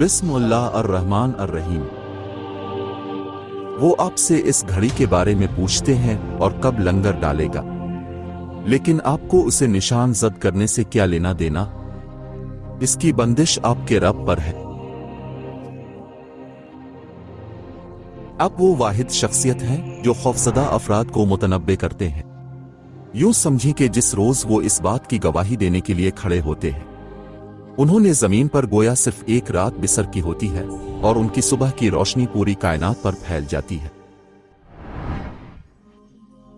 بسم اللہ الرحمن الرحیم۔ وہ آپ سے اس گھڑی کے بارے میں پوچھتے ہیں اور کب لنگر ڈالے گا، لیکن آپ کو اسے نشان زد کرنے سے کیا لینا دینا؟ اس کی بندش آپ کے رب پر ہے۔ اب وہ واحد شخصیت ہے جو خوفزدہ افراد کو متنبع کرتے ہیں۔ یوں سمجھیں کہ جس روز وہ اس بات کی گواہی دینے کے لیے کھڑے ہوتے ہیں، انہوں نے زمین پر گویا صرف ایک رات بسر کی ہوتی ہے اور ان کی صبح کی روشنی پوری کائنات پر پھیل جاتی ہے۔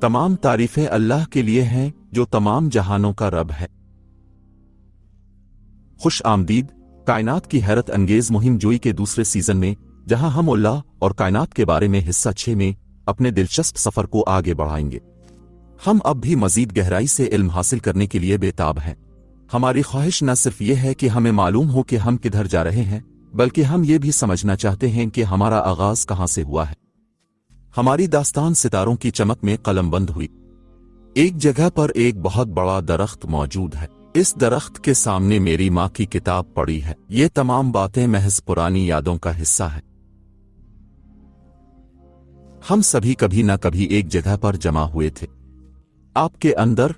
تمام تعریفیں اللہ کے لیے ہیں جو تمام جہانوں کا رب ہے۔ خوش آمدید کائنات کی حیرت انگیز مہم جوئی کے دوسرے سیزن میں، جہاں ہم اللہ اور کائنات کے بارے میں حصہ 6 میں اپنے دلچسپ سفر کو آگے بڑھائیں گے۔ ہم اب بھی مزید گہرائی سے علم حاصل کرنے کے لیے بےتاب ہیں۔ ہماری خواہش نہ صرف یہ ہے کہ ہمیں معلوم ہو کہ ہم کدھر جا رہے ہیں، بلکہ ہم یہ بھی سمجھنا چاہتے ہیں کہ ہمارا آغاز کہاں سے ہوا ہے۔ ہماری داستان ستاروں کی چمک میں قلم بند ہوئی۔ ایک جگہ پر ایک بہت بڑا درخت موجود ہے۔ اس درخت کے سامنے میری ماں کی کتاب پڑی ہے۔ یہ تمام باتیں محض پرانی یادوں کا حصہ ہے۔ ہم سبھی کبھی نہ کبھی ایک جگہ پر جمع ہوئے تھے۔ آپ کے اندر،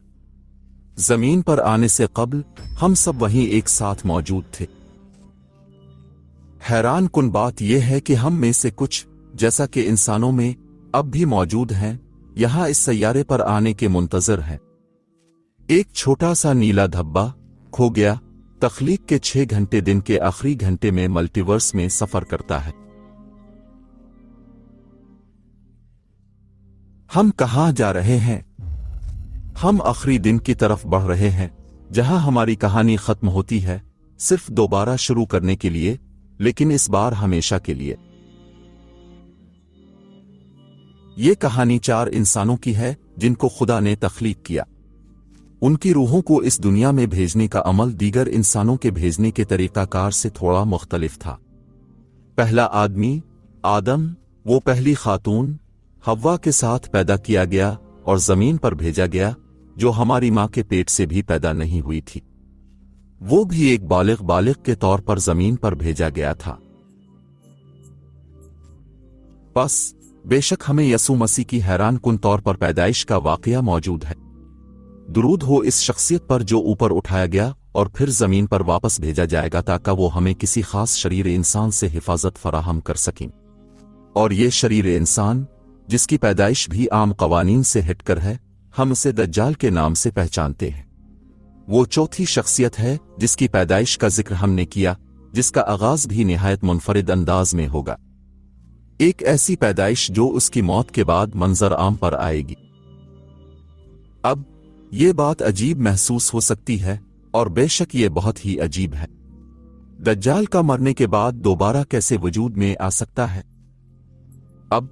زمین پر آنے سے قبل ہم سب وہیں ایک ساتھ موجود تھے۔ حیران کن بات یہ ہے کہ ہم میں سے کچھ، جیسا کہ انسانوں میں، اب بھی موجود ہیں، یہاں اس سیارے پر آنے کے منتظر ہیں۔ ایک چھوٹا سا نیلا دھبا کھو گیا، تخلیق کے 6 گھنٹے دن کے آخری گھنٹے میں ملٹی ورس میں سفر کرتا ہے۔ ہم کہاں جا رہے ہیں؟ ہم آخری دن کی طرف بڑھ رہے ہیں، جہاں ہماری کہانی ختم ہوتی ہے، صرف دوبارہ شروع کرنے کے لیے، لیکن اس بار ہمیشہ کے لیے۔ یہ کہانی 4 انسانوں کی ہے جن کو خدا نے تخلیق کیا۔ ان کی روحوں کو اس دنیا میں بھیجنے کا عمل دیگر انسانوں کے بھیجنے کے طریقہ کار سے تھوڑا مختلف تھا۔ پہلا آدمی، آدم، وہ پہلی خاتون، حوا کے ساتھ پیدا کیا گیا اور زمین پر بھیجا گیا، جو ہماری ماں کے پیٹ سے بھی پیدا نہیں ہوئی تھی۔ وہ بھی ایک بالغ کے طور پر زمین پر بھیجا گیا تھا۔ بس بے شک ہمیں یسوع مسیح کی حیران کن طور پر پیدائش کا واقعہ موجود ہے۔ درود ہو اس شخصیت پر جو اوپر اٹھایا گیا اور پھر زمین پر واپس بھیجا جائے گا تاکہ وہ ہمیں کسی خاص شریر انسان سے حفاظت فراہم کر سکیں۔ اور یہ شریر انسان، جس کی پیدائش بھی عام قوانین سے ہٹ کر ہے، ہم اسے دجال کے نام سے پہچانتے ہیں۔ وہ چوتھی شخصیت ہے جس کی پیدائش کا ذکر ہم نے کیا، جس کا آغاز بھی نہایت منفرد انداز میں ہوگا۔ ایک ایسی پیدائش جو اس کی موت کے بعد منظر عام پر آئے گی۔ اب یہ بات عجیب محسوس ہو سکتی ہے، اور بے شک یہ بہت ہی عجیب ہے۔ دجال کا مرنے کے بعد دوبارہ کیسے وجود میں آ سکتا ہے؟ اب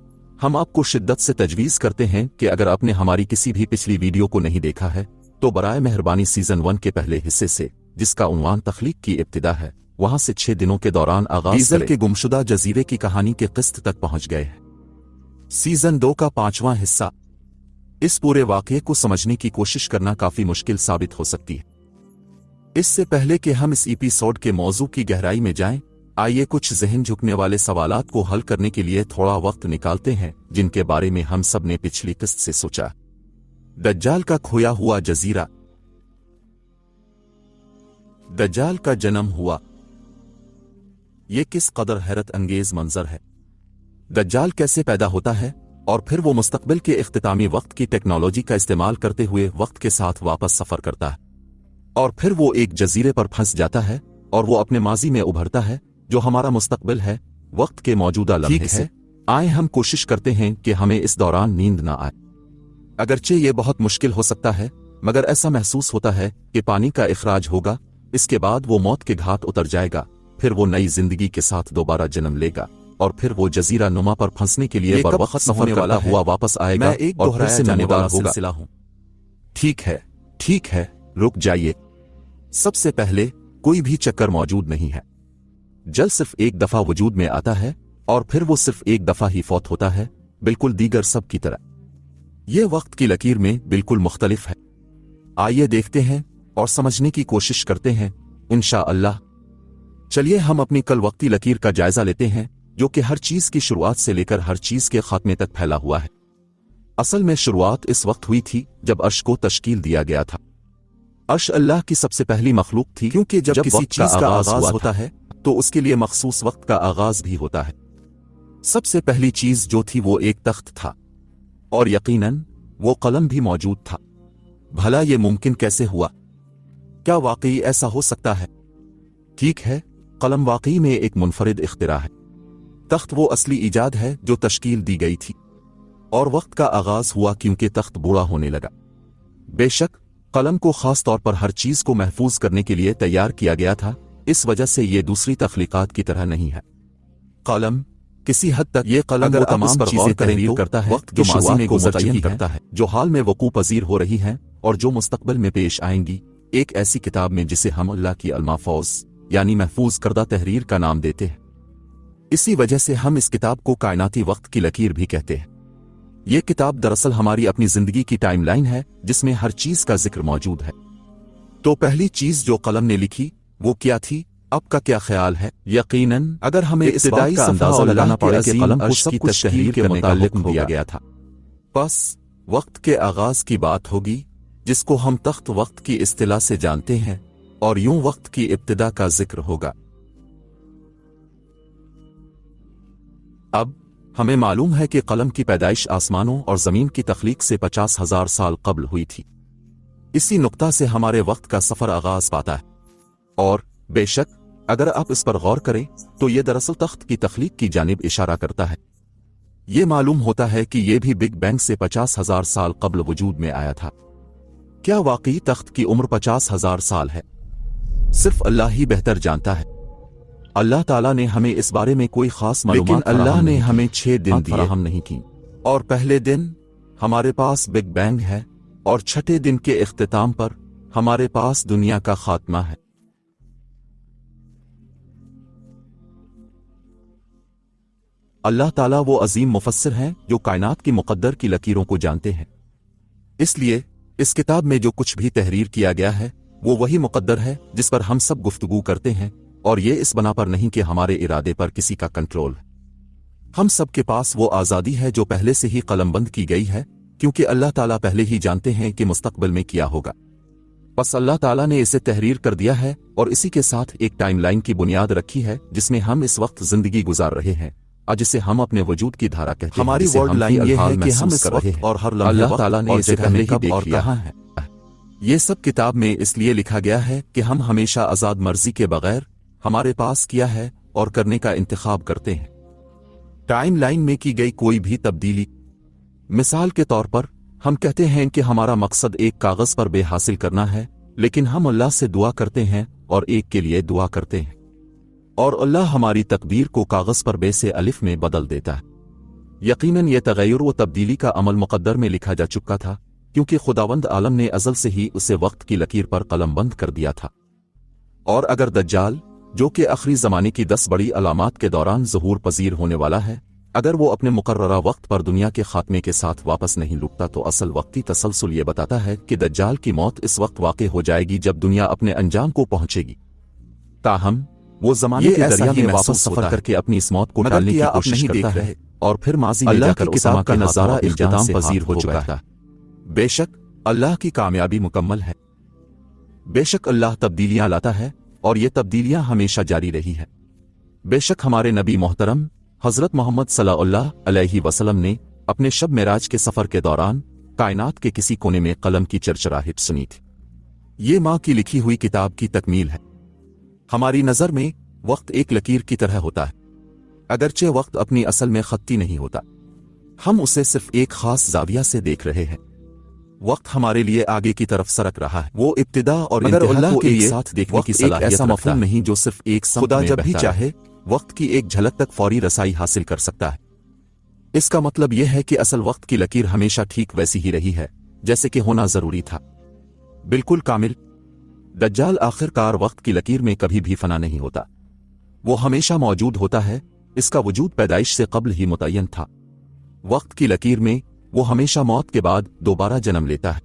ہم آپ کو شدت سے تجویز کرتے ہیں کہ اگر آپ نے ہماری کسی بھی پچھلی ویڈیو کو نہیں دیکھا ہے تو برائے مہربانی سیزن 1 کے پہلے حصے سے، جس کا عنوان تخلیق کی ابتدا ہے، وہاں سے 6 دنوں کے دوران آغاز ڈیزل کے گمشدہ جزیرے کی کہانی کے قسط تک پہنچ گئے ہیں۔ سیزن 2 کا 5واں حصہ۔ اس پورے واقعے کو سمجھنے کی کوشش کرنا کافی مشکل ثابت ہو سکتی ہے۔ اس سے پہلے کہ ہم اس ایپیسوڈ کے موضوع کی گہرائی میں جائیں، آئیے کچھ ذہن جھکنے والے سوالات کو حل کرنے کے لیے تھوڑا وقت نکالتے ہیں جن کے بارے میں ہم سب نے پچھلی قسط سے سوچا۔ دجال کا کھویا ہوا جزیرہ۔ دجال کا جنم ہوا۔ یہ کس قدر حیرت انگیز منظر ہے۔ دجال کیسے پیدا ہوتا ہے اور پھر وہ مستقبل کے اختتامی وقت کی ٹیکنالوجی کا استعمال کرتے ہوئے وقت کے ساتھ واپس سفر کرتا ہے، اور پھر وہ ایک جزیرے پر پھنس جاتا ہے اور وہ اپنے ماضی میں ابھرتا ہے جو ہمارا مستقبل ہے، وقت کے موجودہ لمحے سے۔ آئیں ہم کوشش کرتے ہیں کہ ہمیں اس دوران نیند نہ آئے۔ اگرچہ یہ بہت مشکل ہو سکتا ہے، مگر ایسا محسوس ہوتا ہے کہ پانی کا اخراج ہوگا، اس کے بعد وہ موت کے گھاٹ اتر جائے گا، پھر وہ نئی زندگی کے ساتھ دوبارہ جنم لے گا، اور پھر وہ جزیرہ نما پر پھنسنے کے لیے بروقت سفر والا ہوا واپس آئے گا اور پھر سے جانے والا سلسلہ ہوں۔ ٹھیک ہے، رک جائیے۔ سب سے پہلے کوئی بھی چکر موجود نہیں ہے۔ جل صرف ایک دفعہ وجود میں آتا ہے اور پھر وہ صرف ایک دفعہ ہی فوت ہوتا ہے، بالکل دیگر سب کی طرح۔ یہ وقت کی لکیر میں بالکل مختلف ہے۔ آئیے دیکھتے ہیں اور سمجھنے کی کوشش کرتے ہیں، انشاءاللہ۔ चलिए हम अपनी कल वक्ती लकीर का जायजा लेते हैं, जो कि हर चीज की शुरुआत से लेकर हर चीज के खात्मे तक फैला हुआ है। असल में शुरुआत इस वक्त हुई थी जब अर्श को तश्कील दिया गया था। अर्श अल्लाह की सबसे पहली मखलूक थी, क्योंकि जब किसी चीज का आगाज होता है तो उसके लिए मखसूस वक्त का आगाज भी होता है। सबसे पहली चीज जो थी वो एक तख्त था, और यकीनन वो कलम भी मौजूद था। भला ये मुमकिन कैसे हुआ? क्या वाकई ऐसा हो सकता है? ठीक है, कलम वाकई में एक मुनफरिद इख्तिरा है। तख्त वो असली इजाद है जो तश्कील दी गई थी, और वक्त का आगाज हुआ क्योंकि तख्त बूढ़ा होने लगा। बेशक कलम को खास तौर पर हर चीज को महफूज करने के लिए तैयार किया गया था, इस वजह से ये दूसरी तख्लीकात की तरह नहीं है। कलम किसी हद तक ये कलम अगर तमाम चीजें तहरीर करता है वक्त जो माज़ी में गुज़र चुकी करता है, जो हाल में वकूअ पज़ीर हो रही हैं और जो मुस्तकबिल में पेश आएंगी, एक ऐसी किताब में जिसे हम अल्लाह की अल-महफूज़ यानी महफूज करदा तहरीर का नाम देते हैं। इसी वजह से हम इस किताब को कायनाती वक्त की लकीर भी कहते हैं। ये किताब दरअसल हमारी अपनी जिंदगी की टाइमलाइन है जिसमें हर चीज का जिक्र मौजूद है। तो पहली चीज जो कलम ने लिखी वो क्या थी? आपका क्या ख्याल है? यकीनन अगर हमें इस बात का अंदाजा लगाना पड़े कि कलम को सब कुछ तहरीर के मुताल्लिक दिया गया था, बस वक्त के आगाज की बात होगी, जिसको हम तख्त वक्त की इस्तिलाह से जानते हैं, और यूं वक्त की इब्तिदा का जिक्र होगा। अब हमें मालूम है कि कलम की पैदाइश आसमानों और जमीन की तख्लीक से 50,000 साल कब्ल हुई थी। इसी नुक्ता से हमारे वक्त का सफर आगाज पाता है, और बेशक अगर आप इस पर गौर करें तो यह दरअसल तख्त की तख्लीक की जानिब इशारा करता है। यह मालूम होता है कि यह भी बिग बैंग से 50,000 साल कब्ल वजूद में आया था। क्या वाकई तख्त की उम्र 50,000 साल है? सिर्फ अल्लाह ही बेहतर जानता है। अल्लाह ताला ने हमें इस बारे में कोई खास मालूमात, लेकिन अल्लाह ने हमें 6 दिन फराहम नहीं की, और पहले दिन हमारे पास बिग बैंग है, और छठे दिन के इख्तिताम पर हमारे पास दुनिया का खात्मा है। अल्लाह ताला वो अजीम मुफस्सिर हैं जो कायनात की मुकद्दर की लकीरों को जानते हैं। इसलिए इस किताब में जो कुछ भी तहरीर किया गया है वो वही मुकद्दर है जिस पर हम सब गुफ्तगू करते हैं, और ये इस बना पर नहीं कि हमारे इरादे पर किसी का कंट्रोल है। हम सब के पास वो आज़ादी है जो पहले से ही कलमबंद की गई है, क्योंकि अल्लाह ताला पहले ही जानते हैं कि मुस्तकबिल में क्या होगा। बस अल्लाह ताला ने इसे तहरीर कर दिया है, और इसी के साथ एक टाइमलाइन की बुनियाद रखी है जिसमें हम इस वक्त जिंदगी गुजार रहे हैं, और जिसे हम अपने वजूद की धारा कहते हैं। हमारी वर्ल्ड लाइन ये है कि हम इस वक्त और हर लम्हे अल्लाह ताला ने इसे पहले ही देख लिया है। ये सब किताब में इसलिए लिखा गया है कि हम हमेशा आजाद मर्जी के बगैर हमारे पास किया है और करने का इंतखाब करते हैं। टाइम लाइन में की गई कोई भी तब्दीली, मिसाल के तौर पर हम कहते हैं कि हमारा मकसद एक कागज पर बे हासिल करना है, लेकिन हम अल्लाह से दुआ करते हैं और एक के लिए दुआ करते हैं, और अल्लाह हमारी तकदीर को कागज पर बे से अलिफ में बदल देता है। यकीनन यह तगय्युर व तब्दीली का अमल मुकद्दर में लिखा जा चुका था, क्योंकि खुदावंद आलम ने अज़ल से ही उसे वक्त की लकीर पर कलमबंद कर दिया था। और अगर दज्जाल, जो कि आखिरी ज़माने की 10 बड़ी अलामात के दौरान ज़हूर पज़ीर होने वाला है, अगर वो अपने मुकर्ररा वक्त पर दुनिया के खात्मे के साथ वापस नहीं लुटता, तो असल वक्ती तसलसल ये बताता है कि दज्जाल की मौत इस वक्त वाक़े हो जाएगी जब दुनिया अपने अंजाम को पहुंचेगी। ताहम वो ज़माने के दरिया में वापस सफर करके अपनी इस मौत को टालने की कोशिश करता है, और फिर माज़ी में जाकर किताब का नज़ारा इल्ज़ाम पज़ीर हो चुका है। बेशक अल्लाह की कामयाबी मुकम्मल है। बेशक अल्लाह तब्दीलियां लाता है, और ये तब्दीलियां हमेशा जारी रही है। बेशक हमारे नबी मोहतरम हज़रत मोहम्मद सल्लल्लाहु अलैहि वसल्लम ने अपने शब मेराज के सफ़र के दौरान कायनात के किसी कोने में कलम की चरचराहट सुनी थी। ये माँ की लिखी हुई किताब की तकमील है। हमारी नज़र में वक्त एक लकीर की तरह होता है, अगरचे वक्त अपनी असल में खत्ती नहीं होता। हम उसे सिर्फ एक खास जाविया से देख रहे हैं। वक्त हमारे लिए आगे की तरफ सरक रहा है। वो इब्तिदा और इंतहा को एक साथ देखने की सलाहियत ऐसा मफहूम नहीं जो सिर्फ एक खुदा जब भी चाहे वक्त की एक झलक तक फौरी रसाई हासिल कर सकता है। इसका मतलब यह है कि असल वक्त की लकीर हमेशा ठीक वैसी ही रही है जैसे कि होना जरूरी था, बिल्कुल कामिल। दज्जाल आखिरकार वक्त की लकीर में कभी भी फना नहीं होता, वो हमेशा मौजूद होता है। इसका वजूद पैदाइश से कब्ल ही मुतय्यन था। वक्त की लकीर में वो हमेशा मौत के बाद दोबारा जन्म लेता है।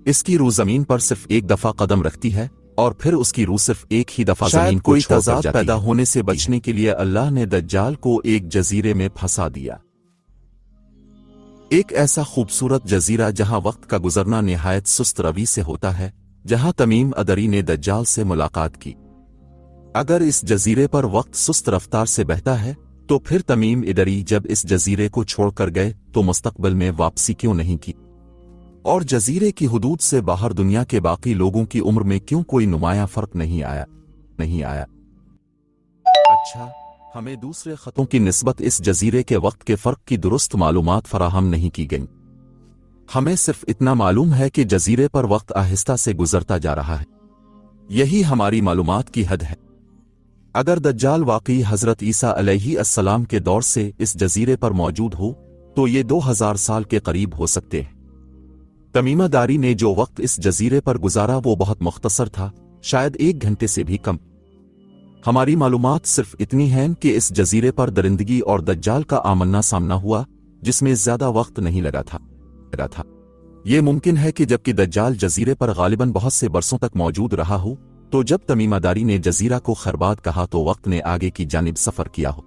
इसकी रूह जमीन पर सिर्फ एक दफा कदम रखती है اور پھر اس کی روح صرف ایک ہی دفعہ زمین کو چھوڑ کر جاتی ہے۔ پیدا ہونے سے بچنے کے لیے اللہ نے دجال کو ایک جزیرے میں پھنسا دیا، ایک ایسا خوبصورت جزیرہ جہاں وقت کا گزرنا نہایت سست روی سے ہوتا ہے، جہاں تمیم ادری نے دجال سے ملاقات کی۔ اگر اس جزیرے پر وقت سست رفتار سے بہتا ہے تو پھر تمیم ادری جب اس جزیرے کو چھوڑ کر گئے تو مستقبل میں واپسی کیوں نہیں کی؟ اور جزیرے کی حدود سے باہر دنیا کے باقی لوگوں کی عمر میں کیوں کوئی نمایاں فرق نہیں آیا؟ اچھا، ہمیں دوسرے خطوں کی نسبت اس جزیرے کے وقت کے فرق کی درست معلومات فراہم نہیں کی گئیں۔ ہمیں صرف اتنا معلوم ہے کہ جزیرے پر وقت آہستہ سے گزرتا جا رہا ہے، یہی ہماری معلومات کی حد ہے۔ اگر دجال واقعی حضرت عیسیٰ علیہ السلام کے دور سے اس جزیرے پر موجود ہو تو یہ 2000 سال کے قریب ہو سکتے ہیں۔ تمیمہ داری نے جو وقت اس جزیرے پر گزارا وہ بہت مختصر تھا، شاید 1 گھنٹے سے بھی کم۔ ہماری معلومات صرف اتنی ہیں کہ اس جزیرے پر درندگی اور دجال کا آمنا سامنا ہوا جس میں زیادہ وقت نہیں لگا تھا۔ یہ ممکن ہے کہ جبکہ دجال جزیرے پر غالباً بہت سے برسوں تک موجود رہا ہو تو جب تمیمہ داری نے جزیرہ کو خرباد کہا تو وقت نے آگے کی جانب سفر کیا ہو،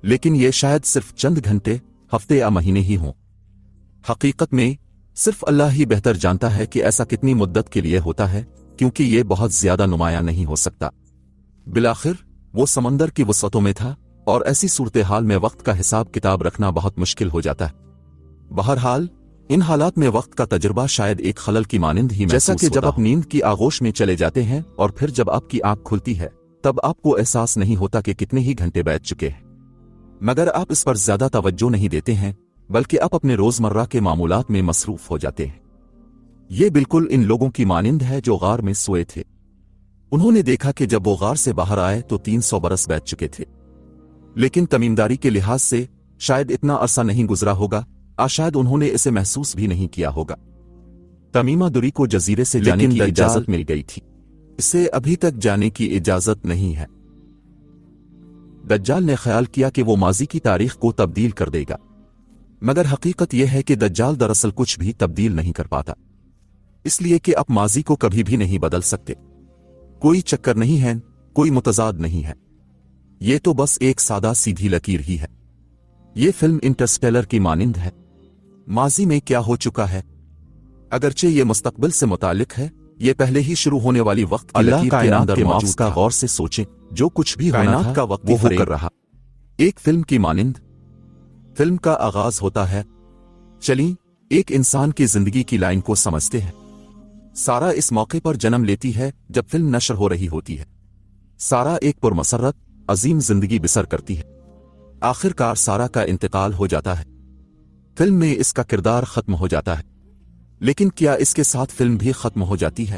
لیکن یہ شاید صرف چند گھنٹے، ہفتے یا مہینے ہی ہوں۔ حقیقت میں صرف اللہ ہی بہتر جانتا ہے کہ ایسا کتنی مدت کے لیے ہوتا ہے، کیونکہ یہ بہت زیادہ نمایاں نہیں ہو سکتا۔ بالآخر وہ سمندر کی وسعتوں میں تھا اور ایسی صورتحال میں وقت کا حساب کتاب رکھنا بہت مشکل ہو جاتا ہے۔ بہرحال ان حالات میں وقت کا تجربہ شاید ایک خلل کی مانند ہی محسوس ہوتا، جیسا کہ جب آپ نیند کی آغوش میں چلے جاتے ہیں اور پھر جب آپ کی آنکھ کھلتی ہے تب آپ کو احساس نہیں ہوتا کہ کتنے ہی گھنٹے بیت چکے ہیں، مگر آپ اس پر زیادہ توجہ نہیں دیتے ہیں بلکہ آپ اپنے روزمرہ کے معمولات میں مصروف ہو جاتے ہیں۔ یہ بالکل ان لوگوں کی مانند ہے جو غار میں سوئے تھے۔ انہوں نے دیکھا کہ جب وہ غار سے باہر آئے تو 300 برس بیت چکے تھے، لیکن تمیمداری کے لحاظ سے شاید اتنا عرصہ نہیں گزرا ہوگا، شاید انہوں نے اسے محسوس بھی نہیں کیا ہوگا۔ تمیمہ دری کو جزیرے سے جانے کی اجازت مل گئی تھی، اسے ابھی تک جانے کی اجازت نہیں ہے۔ دجال نے خیال کیا کہ وہ ماضی کی تاریخ کو تبدیل کر دے گا، مگر حقیقت یہ ہے کہ دجال دراصل کچھ بھی تبدیل نہیں کر پاتا، اس لیے کہ آپ ماضی کو کبھی بھی نہیں بدل سکتے۔ کوئی چکر نہیں ہے، کوئی متضاد نہیں ہے، یہ تو بس ایک سادہ سیدھی لکیر ہی ہے۔ یہ فلم انٹرسٹیلر کی مانند ہے، ماضی میں کیا ہو چکا ہے اگرچہ یہ مستقبل سے متعلق ہے، یہ پہلے ہی شروع ہونے والی وقت کی لکیر کے اندر موجود تھا۔ غور سے سوچیں، جو کچھ بھی ہونا تھا کا وقت وہ ہو کر رہا، ایک فلم کی مانند۔ فلم کا آغاز ہوتا ہے، چلیں ایک انسان کی زندگی کی لائن کو سمجھتے ہیں۔ سارا اس موقع پر جنم لیتی ہے جب فلم نشر ہو رہی ہوتی ہے۔ سارا ایک پرمسرت عظیم زندگی بسر کرتی ہے، آخر کار سارا کا انتقال ہو جاتا ہے، فلم میں اس کا کردار ختم ہو جاتا ہے۔ لیکن کیا اس کے ساتھ فلم بھی ختم ہو جاتی ہے؟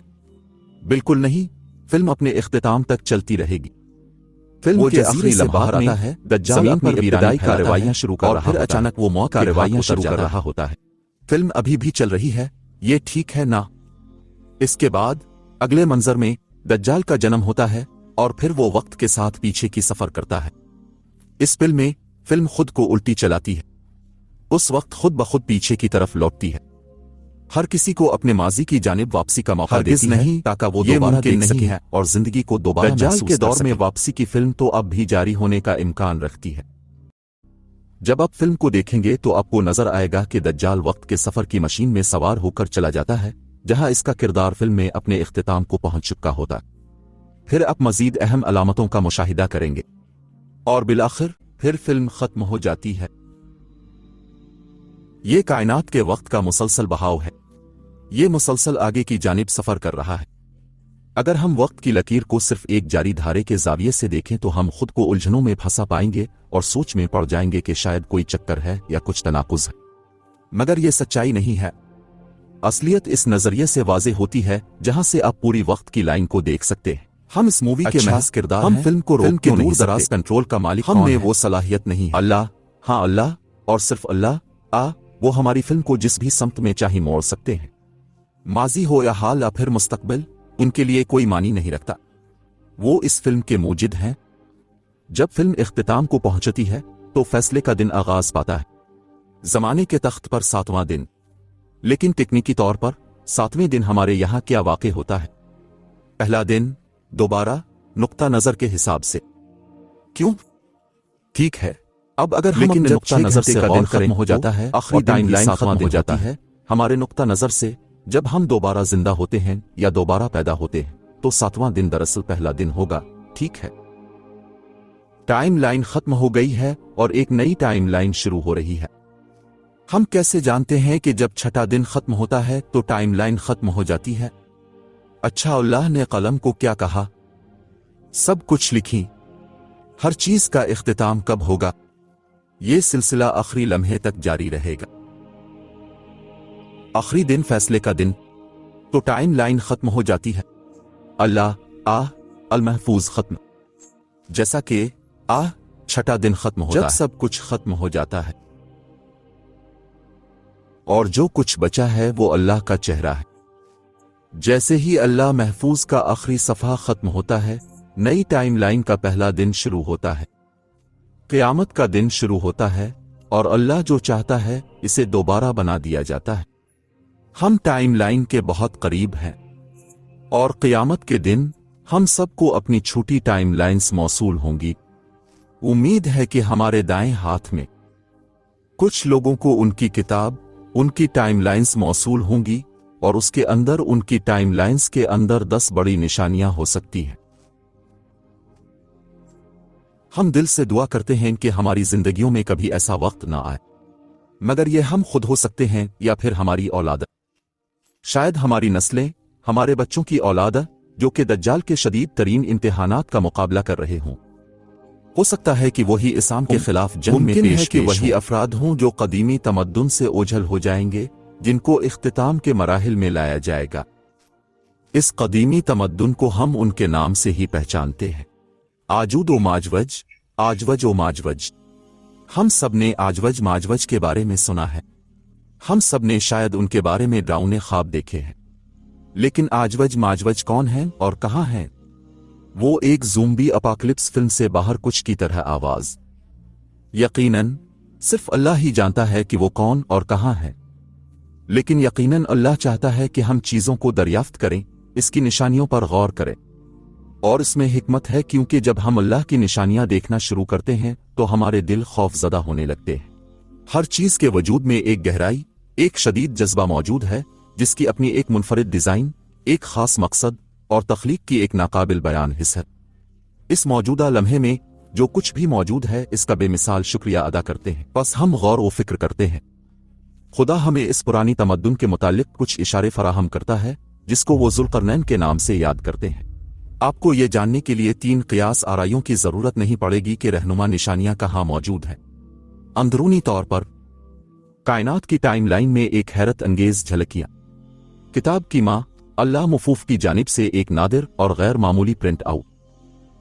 بالکل نہیں، فلم اپنے اختتام تک چلتی رہے گی۔ فلم کے آخری لمحات آتا ہے، دجال اپنی ابتدائی کارروائیاں شروع کر رہا، پھر اچانک وہ موت کارروائیاں شروع کر رہا ہوتا ہے۔ فلم ابھی بھی چل رہی ہے، یہ ٹھیک ہے نا؟ اس کے بعد اگلے منظر میں دجال کا جنم ہوتا ہے اور پھر وہ وقت کے ساتھ پیچھے کی سفر کرتا ہے۔ اس فلم میں فلم خود کو الٹی چلاتی ہے، اس وقت خود بخود پیچھے کی طرف لوٹتی ہے، ہر کسی کو اپنے ماضی کی جانب واپسی کا موقع دیتی ہے تاکہ وہ دوبارہ دیکھ سکے ہے اور زندگی کو دوبارہ دجال کے دور میں واپسی کی فلم تو اب بھی جاری ہونے کا امکان رکھتی ہے۔ جب آپ فلم کو دیکھیں گے تو آپ کو نظر آئے گا کہ دجال وقت کے سفر کی مشین میں سوار ہو کر چلا جاتا ہے جہاں اس کا کردار فلم میں اپنے اختتام کو پہنچ چکا ہوتا ہے۔ پھر آپ مزید اہم علامتوں کا مشاہدہ کریں گے اور بالآخر پھر فلم ختم ہو جاتی ہے۔ یہ کائنات کے وقت کا مسلسل بہاؤ ہے، یہ مسلسل آگے کی جانب سفر کر رہا ہے۔ اگر ہم وقت کی لکیر کو صرف ایک جاری دھارے کے زاویے سے دیکھیں تو ہم خود کو الجھنوں میں پھنسا پائیں گے اور سوچ میں پڑ جائیں گے کہ شاید کوئی چکر ہے یا کچھ تناقض ہے، مگر یہ سچائی نہیں ہے۔ اصلیت اس نظریے سے واضح ہوتی ہے جہاں سے آپ پوری وقت کی لائن کو دیکھ سکتے ہیں۔ ہم اس مووی کے محض کردار ہم فلم کو روک کے دور دراز کنٹرول کا مالک ہم نے وہ صلاحیت نہیں ہے۔ اللہ، ہاں اللہ اور صرف اللہ وہ ہماری فلم کو جس بھی سمت میں چاہی موڑ سکتے ہیں، ماضی ہو یا حال یا پھر مستقبل، ان کے لیے کوئی معنی نہیں رکھتا۔ وہ اس فلم کے موجد ہیں۔ جب فلم اختتام کو پہنچتی ہے تو فیصلے کا دن آغاز پاتا ہے، زمانے کے تخت پر 7واں دن۔ لیکن تکنیکی طور پر 7ویں دن ہمارے یہاں کیا واقع ہوتا ہے؟ पहला दिन दोबारा नुक्ता नजर के हिसाब से। क्यों? ठीक है, अब अगर हम अपने नुक्ता नजर से दिन खत्म हो जाता है, आखिरी टाइमलाइन खत्म हो जाता है हमारे नुक्ता नजर से, जब हम दोबारा जिंदा होते हैं या दोबारा पैदा होते हैं, तो 7वां दिन दरअसल पहला दिन होगा। ठीक है, टाइमलाइन खत्म हो गई है और एक नई टाइमलाइन शुरू हो रही है। हम कैसे जानते हैं कि जब छठा दिन खत्म होता है तो टाइमलाइन खत्म हो जाती है? अच्छा, अल्लाह ने कलम को क्या कहा? सब कुछ लिखी। हर चीज का इख्तिताम कब होगा? ये सिलसिला आखिरी लम्हे तक जारी रहेगा। आखिरी दिन फैसले का दिन, तो टाइमलाइन खत्म हो जाती है। अल्लाह अल महफूज खत्म, जैसा कि छठा दिन खत्म होता है, जब सब कुछ खत्म हो जाता है और जो कुछ बचा है वो अल्लाह का चेहरा है। जैसे ही अल्लाह महफूज का आखिरी सफ़हा खत्म होता है, नई टाइमलाइन का पहला दिन शुरू होता है। क़यामत का दिन शुरू होता है और अल्लाह जो चाहता है इसे दोबारा बना दिया जाता है। हम टाइमलाइन के बहुत करीब हैं और क़यामत के दिन हम सबको अपनी छोटी टाइमलाइन्स मौसूल होंगी। उम्मीद है कि हमारे दाएं हाथ में कुछ लोगों को उनकी किताब, उनकी टाइमलाइन्स मौसूल होंगी और उसके अंदर उनकी टाइमलाइन्स के अंदर 10 बड़ी निशानियां हो सकती हैं। हम दिल से दुआ करते हैं कि हमारी जिंदगियों में कभी ऐसा वक्त ना आए, मगर ये हम खुद हो सकते हैं या फिर हमारी औलाद, शायद हमारी नस्लें, हमारे बच्चों की औलाद जो कि दज्जाल के शदीद तरीन इम्तिहानात का मुकाबला कर रहे हों। हो सकता है कि वही इस्लाम के खिलाफ जंग में पेश कि वही अफराद हों जो कदीमी तमद्दुन से ओझल हो जाएंगे, जिनको इख्तिताम के मराहिल में लाया जाएगा। इस कदीमी तमद्दुन को हम उनके नाम से ही पहचानते हैं, आजूद ओ माजवज, आजवज ओ माजवज। हम सब ने आजवज माजवज के बारे में सुना है, हम सब ने शायद उनके बारे में डरावने ख्वाब देखे हैं, लेकिन आजवज माजवज कौन है और कहां है? वो एक ज़ूम्बी अपोकलिप्स फिल्म से बाहर कुछ की तरह आवाज। यकीनन सिर्फ अल्लाह ही जानता है कि वो कौन और कहां है, लेकिन यकीनन अल्लाह चाहता है कि हम चीजों को दरियाफ्त करें, इसकी निशानियों पर गौर करें। और इसमें हिकमत है, क्योंकि जब हम अल्लाह की निशानियां देखना शुरू करते हैं तो हमारे दिल खौफजदा होने लगते हैं। हर चीज के वजूद में एक गहराई, एक शदीद जज्बा मौजूद है, जिसकी अपनी एक मुनफरिद डिजाइन, एक खास मकसद और तख्लीक की एक नाकाबिल बयान हिस्सा है। इस मौजूदा लम्हे में जो कुछ भी मौजूद है इसका बेमिसाल शुक्रिया अदा करते हैं। बस हम गौर व फिक्र करते हैं। खुदा हमें इस पुरानी तमद्दुन के मुतालिक कुछ इशारे फराहम करता है, जिसको वो ज़ुल्क़रनैन के नाम से याद करते हैं। आपको ये जानने के लिए 3 क़ियास आराइयों की जरूरत नहीं पड़ेगी कि रहनुमा निशानियां कहां मौजूद हैं। अंदरूनी तौर पर कायनात की टाइमलाइन में एक हैरत अंगेज झलकियां, किताब की मां अल्लाह मफूफ की जानिब से एक नादिर और गैर मामूली प्रिंट आउट।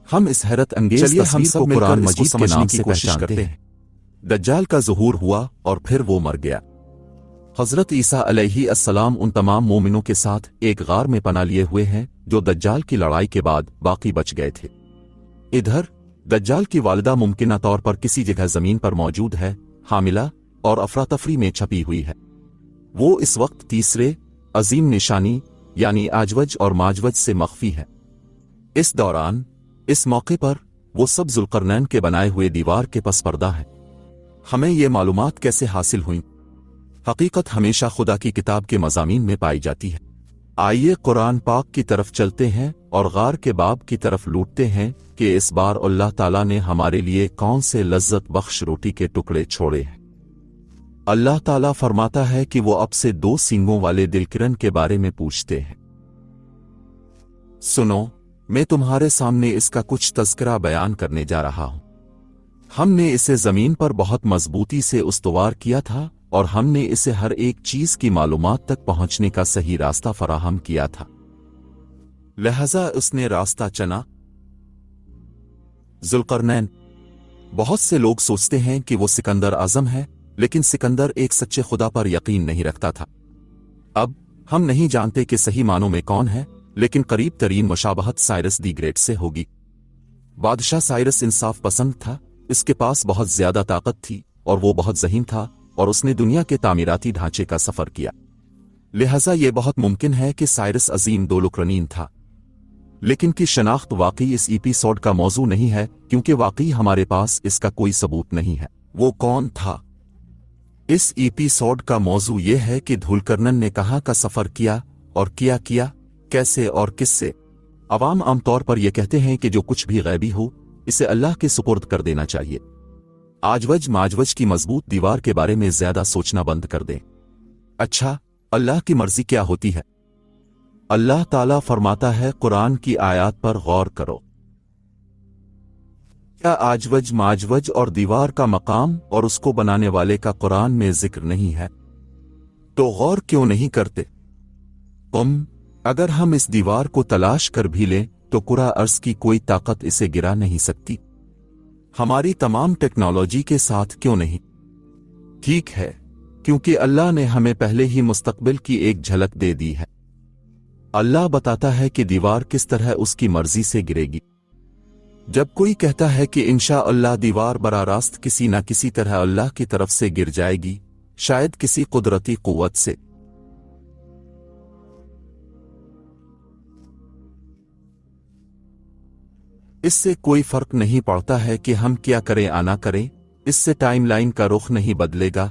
हम इस हैरत अंगेज तस्वीर को कुरान मजीद के नाम से कोशिश करते हैं। दज्जाल का ज़ुहूर हुआ और फिर वो मर गया। हज़रत ईसा अलैहिस्सलाम उन तमाम मोमिनों के साथ एक गार में पनाह लिए हुए हैं जो दज्जाल की लड़ाई के बाद बाकी बच गए थे। इधर दज्जाल की वालिदा मुमकिना तौर पर किसी जगह जमीन पर मौजूद है, हामिला और अफरा तफरी में छपी हुई है। वो इस वक्त तीसरे अजीम निशानी यानी आजवज और माजवज से मख्फी है। इस दौरान, इस मौके पर वो सब ज़ुल्क़रनैन के बनाए हुए दीवार के पस पर्दा है। हमें ये मालूमात कैसे हासिल हुई? हकीकत हमेशा खुदा की किताब के मज़ामीन में पाई जाती है। आइए कुरान पाक की तरफ चलते हैं और गार के बाब की तरफ लूटते हैं कि इस बार अल्लाह ताला ने हमारे लिए कौन से लज्जत बख्श रोटी के टुकड़े छोड़े हैं। अल्लाह ताला फरमाता है कि वो अब से 2 सींगों वाले दिलकिरन के बारे में पूछते हैं। सुनो, मैं तुम्हारे सामने इसका कुछ तज़किरा बयान करने जा रहा हूं। हमने इसे जमीन पर बहुत मजबूती से उस्तवार किया था और हमने इसे हर एक चीज की मालूमात तक पहुंचने का सही रास्ता फराहम किया था, लिहाजा उसने रास्ता चना। ज़ुल्क़रनैन। बहुत से लोग सोचते हैं कि वो सिकंदर आज़म है, लेकिन सिकंदर एक सच्चे खुदा पर यकीन नहीं रखता था। अब हम नहीं जानते कि सही मानों में कौन है, लेकिन करीब तरीन मुशाबहत साइरस दी ग्रेट से होगी। बादशाह साइरस इंसाफ पसंद था, इसके पास बहुत ज्यादा ताकत थी और वो बहुत ज़हीन था और उसने दुनिया के तामीराती ढांचे का सफर किया। लिहाजा ये बहुत मुमकिन है कि साइरस अजीम दोलुकरनीन था। लेकिन की शनाख्त वाकई इस एपिसोड का मौजू नहीं है, क्योंकि वाकई हमारे पास इसका कोई सबूत नहीं है। वो कौन था? इस एपिसोड का मौजू ये है कि धुलकरनन ने कहाँ का सफर किया और किया कैसे और किससे। अवाम आमतौर पर यह कहते हैं कि जो कुछ भी गैबी हो इसे अल्लाह के सुपुर्द कर देना चाहिए। आजवज माजवज की मजबूत दीवार के बारे में ज्यादा सोचना बंद कर दें। अच्छा, अल्लाह की मर्जी क्या होती है? अल्लाह ताला फरमाता है, कुरान की आयत पर गौर करो। क्या आजवज माजवज और दीवार का मकाम और उसको बनाने वाले का कुरान में जिक्र नहीं है? तो गौर क्यों नहीं करते? अगर हम इस दीवार को तलाश कर भी लें तो कुरा अर्ज की कोई ताकत इसे गिरा नहीं सकती। हमारी तमाम टेक्नोलॉजी के साथ क्यों नहीं? ठीक है, क्योंकि अल्लाह ने हमें पहले ही मुस्तकबिल की एक झलक दे दी है। अल्लाह बताता है कि दीवार किस तरह उसकी मर्जी से गिरेगी। जब कोई कहता है कि इंशाअल्लाह दीवार बरा रास्त किसी न किसी तरह अल्लाह की तरफ से गिर जाएगी, शायद किसी कुदरती कुव्वत से, इससे कोई फर्क नहीं पड़ता है कि हम क्या करें या ना करें। इससे टाइमलाइन का रुख नहीं बदलेगा,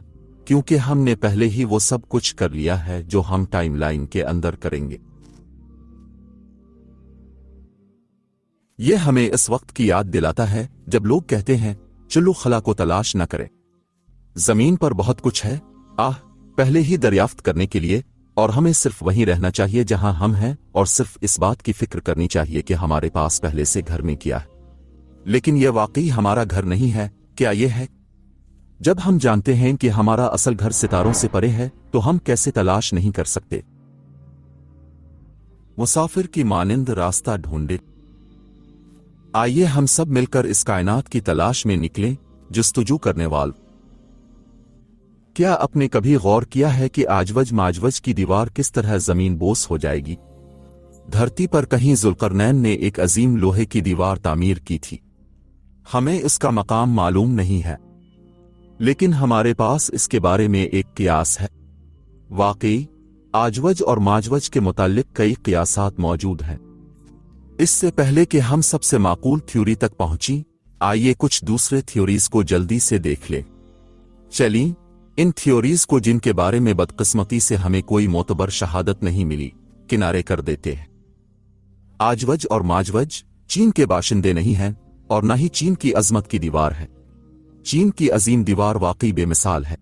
क्योंकि हमने पहले ही वो सब कुछ कर लिया है जो हम टाइमलाइन के अंदर करेंगे। यह हमें इस वक्त की याद दिलाता है जब लोग कहते हैं चलो खला को तलाश न करें, जमीन पर बहुत कुछ है पहले ही दरियाफ्त करने के लिए, और हमें सिर्फ वहीं रहना चाहिए जहां हम हैं और सिर्फ इस बात की फिक्र करनी चाहिए कि हमारे पास पहले से घर में क्या है। लेकिन यह वाकई हमारा घर नहीं है। क्या यह है? जब हम जानते हैं कि हमारा असल घर सितारों से परे है तो हम कैसे तलाश नहीं कर सकते? मुसाफिर की मानिंद रास्ता ढूंढे। आइए हम सब मिलकर इस कायनात की तलाश में निकलें, जुस्तजू करने वाल। क्या आपने कभी गौर किया है कि आजवज माजवज की दीवार किस तरह जमीन बोस हो जाएगी? धरती पर कहीं जुल्करनैन ने एक अजीम लोहे की दीवार तामीर की थी। हमें इसका मकाम मालूम नहीं है, लेकिन हमारे पास इसके बारे में एक कियास है। वाकई आजवज और माजवज के मुताल्लिक कई कियासात मौजूद हैं। इससे पहले कि हम सबसे माकूल थ्योरी तक पहुंची, आइए कुछ दूसरे थ्योरीज को जल्दी से देख लें। चलिए इन थ्योरीज को, जिनके बारे में बदकिस्मती से हमें कोई मोतबर शहादत नहीं मिली, किनारे कर देते हैं। आजवज और माजवज चीन के बाशिंदे नहीं हैं और न ही चीन की अजमत की दीवार है। चीन की अजीम दीवार वाकई बेमिसाल है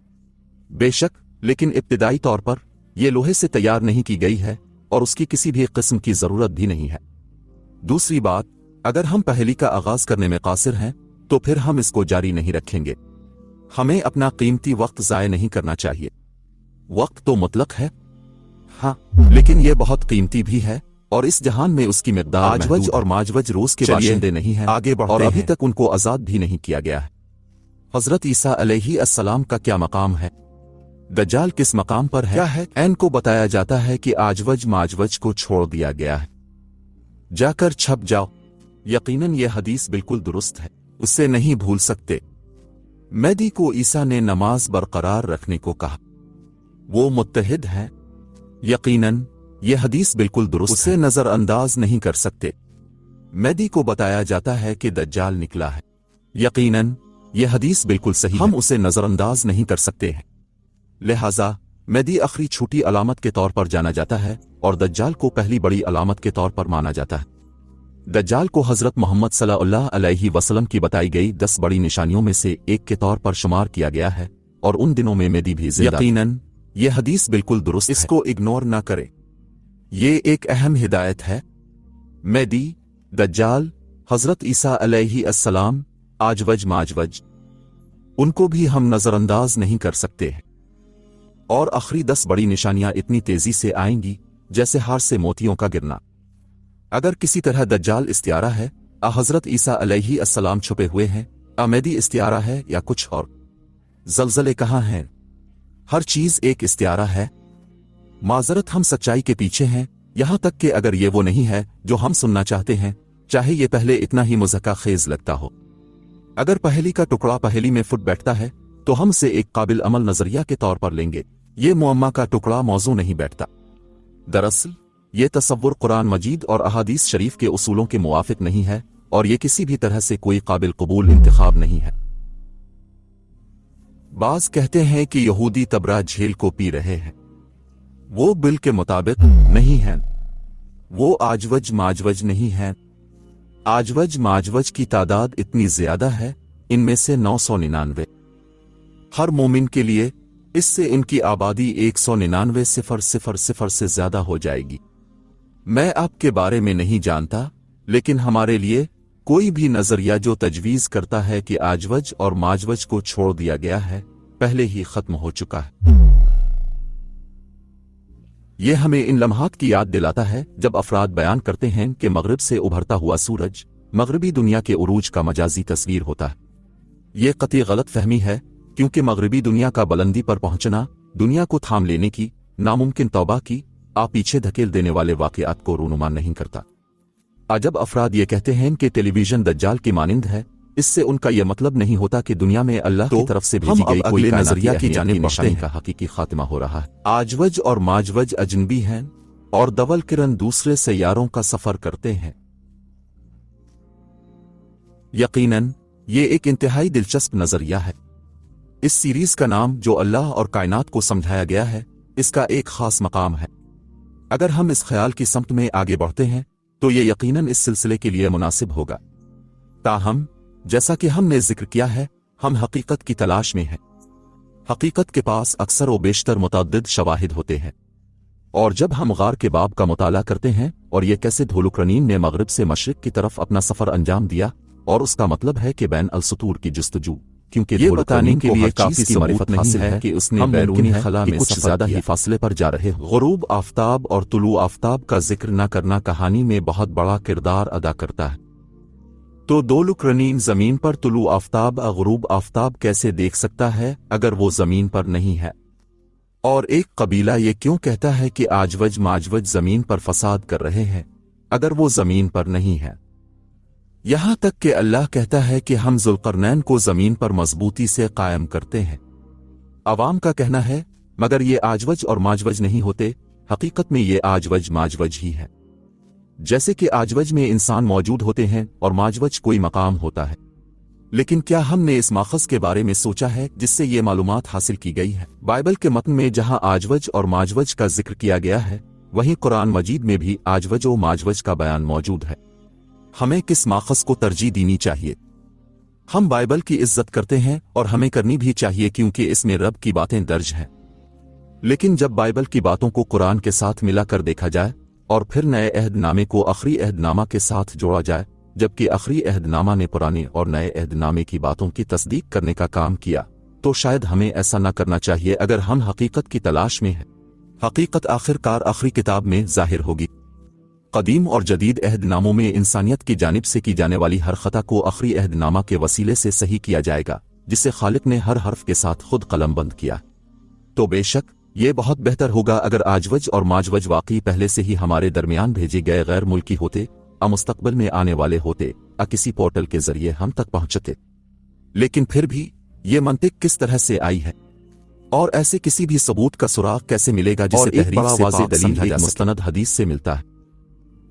बेशक, लेकिन इब्तिदाई तौर पर यह लोहे से तैयार नहीं की गई है और उसकी किसी भी किस्म की जरूरत भी नहीं है। दूसरी बात, अगर हम पहेली का आगाज करने में कासिर हैं तो फिर हम इसको जारी नहीं रखेंगे। हमें अपना कीमती वक्त जाया नहीं करना चाहिए। वक्त तो मुतलक है, लेकिन यह बहुत कीमती भी है और इस जहान में उसकी मिक़दार आजवज और माजवज रोज के बाशिंदे नहीं हैं, आगे बढ़ते और अभी तक उनको आजाद भी नहीं किया गया है। हजरत ईसा अलैहिस्सलाम का क्या मकाम है? दज्जाल किस मकाम पर है? क्या है? ऐन को बताया जाता है कि आजवज माजवज को छोड़ दिया गया है, जाकर छप जाओ। यकीनन यह हदीस बिल्कुल दुरुस्त है, उसे नहीं भूल सकते। मेहदी को ईसा ने नमाज बरकरार रखने को कहा, वो मुत्तहिद है। यकीनन यह हदीस बिल्कुल दुरुस्त, उसे नजरअंदाज नहीं कर सकते। मेहदी को बताया जाता है कि दज्जाल निकला है। यकीनन यह हदीस बिल्कुल सही, हम उसे नजरअंदाज नहीं कर सकते हैं। लिहाजा मेहदी आखिरी छोटी अलामत के तौर पर जाना जाता है और दज्जाल को पहली बड़ी अलामत के तौर पर माना जाता है। दज्जाल को हजरत मोहम्मद सल्लल्लाहु अलैहि वसल्लम की बताई गई 10 बड़ी निशानियों में से एक के तौर पर शुमार किया गया है और उन दिनों में मेहदी भी जिंदा। यकीनन यह हदीस बिल्कुल दुरुस्त है, इसको इग्नोर ना करें। ये एक अहम हिदायत है। मेहदी, दज्जाल, हजरत ईसा अलैहिस्सलाम, आजवज माजवज, उनको भी हम नजरअंदाज नहीं कर सकते हैं। और आखिरी 10 बड़ी निशानियां इतनी तेजी से आएंगी जैसे हार से मोतियों का गिरना। अगर किसी तरह दज्जाल इस्तियारा है, हजरत ईसा अलैहिस्सलाम छुपे हुए हैं, मेहदी इस्तियारा है या कुछ और, जलजले कहाँ हैं? हर चीज एक इस्तियारा है। माजरत, हम सच्चाई के पीछे हैं, यहां तक कि अगर ये वो नहीं है जो हम सुनना चाहते हैं, चाहे ये पहले इतना ही मुज़क्का खेज लगता हो। अगर पहेली का टुकड़ा पहेली में फुट बैठता है तो हम इसे एक काबिल अमल नजरिया के तौर पर लेंगे। ये मुअम्मा का टुकड़ा मौजू नहीं बैठता। दरअसल یہ تصور قرآن مجید اور احادیث شریف کے اصولوں کے موافق نہیں ہے اور یہ کسی بھی طرح سے کوئی قابل قبول انتخاب نہیں ہے۔ بعض کہتے ہیں کہ یہودی تبرہ جھیل کو پی رہے ہیں۔ وہ بل کے مطابق نہیں ہیں، وہ آجوج ماجوج نہیں ہیں۔ آجوج ماجوج کی تعداد اتنی زیادہ ہے، ان میں سے 999 ہر مومن کے لیے، اس سے ان کی آبادی 199,000 سے زیادہ ہو جائے گی۔ میں آپ کے بارے میں نہیں جانتا، لیکن ہمارے لیے کوئی بھی نظریہ جو تجویز کرتا ہے کہ آجوج اور ماجوج کو چھوڑ دیا گیا ہے، پہلے ہی ختم ہو چکا ہے۔ یہ ہمیں ان لمحات کی یاد دلاتا ہے جب افراد بیان کرتے ہیں کہ مغرب سے ابھرتا ہوا سورج مغربی دنیا کے عروج کا مجازی تصویر ہوتا ہے۔ یہ قطعی غلط فہمی ہے، کیونکہ مغربی دنیا کا بلندی پر پہنچنا دنیا کو تھام لینے کی ناممکن توبہ کی پیچھے دھکیل دینے والے واقعات کو رونما نہیں کرتا۔ جب افراد یہ کہتے ہیں کہ ٹیلی ویژن دجال کی مانند ہے، اس سے ان کا یہ مطلب نہیں ہوتا کہ دنیا میں اللہ کی طرف سے بھیجی گئی کوئی نظریہ کی جانب بڑھتے ہیں کا حقیقی خاتمہ ہو رہا ہے۔ آجوج اور ماجوج اجنبی ہیں اور دول کرن دوسرے سیاروں کا سفر کرتے ہیں۔ یقیناً یہ ایک انتہائی دلچسپ نظریہ ہے۔ اس سیریز کا نام جو اللہ اور کائنات کو سمجھایا گیا ہے، اس کا ایک خاص مقام ہے۔ اگر ہم اس خیال کی سمت میں آگے بڑھتے ہیں تو یہ یقیناً اس سلسلے کے لیے مناسب ہوگا۔ تاہم جیسا کہ ہم نے ذکر کیا ہے، ہم حقیقت کی تلاش میں ہیں۔ حقیقت کے پاس اکثر و بیشتر متعدد شواہد ہوتے ہیں، اور جب ہم غار کے باب کا مطالعہ کرتے ہیں اور یہ کیسے دھولوکرنین نے مغرب سے مشرق کی طرف اپنا سفر انجام دیا، اور اس کا مطلب ہے کہ بین السطور کی جستجو، کیونکہ یہ بتانے کے لیے کافی معرفت حاصل ہے کہ اس نے بیرونی خلا میں کچھ زیادہ ہی فاصلے پر جا رہے غروب آفتاب اور طلوع آفتاب کا ذکر نہ کرنا کہانی میں بہت بڑا کردار ادا کرتا ہے۔ تو دولوکرنین زمین پر طلوع آفتاب غروب آفتاب کیسے دیکھ سکتا ہے اگر وہ زمین پر نہیں ہے؟ اور ایک قبیلہ یہ کیوں کہتا ہے کہ آجوج ماجوج زمین پر فساد کر رہے ہیں اگر وہ زمین پر نہیں ہے؟ یہاں تک کہ اللہ کہتا ہے کہ ہم ذوالقرنین کو زمین پر مضبوطی سے قائم کرتے ہیں۔ عوام کا کہنا ہے مگر یہ آجوج اور ماجوج نہیں ہوتے، حقیقت میں یہ آجوج ماجوج ہی ہے۔ جیسے کہ آجوج میں انسان موجود ہوتے ہیں اور ماجوج کوئی مقام ہوتا ہے، لیکن کیا ہم نے اس ماخذ کے بارے میں سوچا ہے جس سے یہ معلومات حاصل کی گئی ہے؟ بائبل کے متن میں جہاں آجوج اور ماجوج کا ذکر کیا گیا ہے، وہیں قرآن مجید میں بھی آجوج و ماجوج کا بیان موجود ہے۔ ہمیں کس ماخذ کو ترجیح دینی چاہیے؟ ہم بائبل کی عزت کرتے ہیں اور ہمیں کرنی بھی چاہیے کیونکہ اس میں رب کی باتیں درج ہیں، لیکن جب بائبل کی باتوں کو قرآن کے ساتھ ملا کر دیکھا جائے اور پھر نئے عہد نامے کو آخری عہد نامہ کے ساتھ جوڑا جائے، جبکہ آخری عہد نامہ نے پرانے اور نئے عہد نامے کی باتوں کی تصدیق کرنے کا کام کیا، تو شاید ہمیں ایسا نہ کرنا چاہیے اگر ہم حقیقت کی تلاش میں ہیں۔ حقیقت آخر کار آخری کتاب میں ظاہر ہوگی۔ قدیم اور جدید عہد ناموں میں انسانیت کی جانب سے کی جانے والی ہر خطا کو آخری عہد نامہ کے وسیلے سے صحیح کیا جائے گا، جسے خالق نے ہر حرف کے ساتھ خود قلم بند کیا۔ تو بے شک یہ بہت بہتر ہوگا اگر آجوج اور ماجوج واقعی پہلے سے ہی ہمارے درمیان بھیجے گئے غیر ملکی ہوتے، مستقبل میں آنے والے ہوتے، کسی پورٹل کے ذریعے ہم تک پہنچتے۔ لیکن پھر بھی یہ منطق کس طرح سے آئی ہے، اور ایسے کسی بھی ثبوت کا سراغ کیسے ملے گا جسے تحریف سے واضح دلیل ایک مستند حدیث سے ملتا ہے؟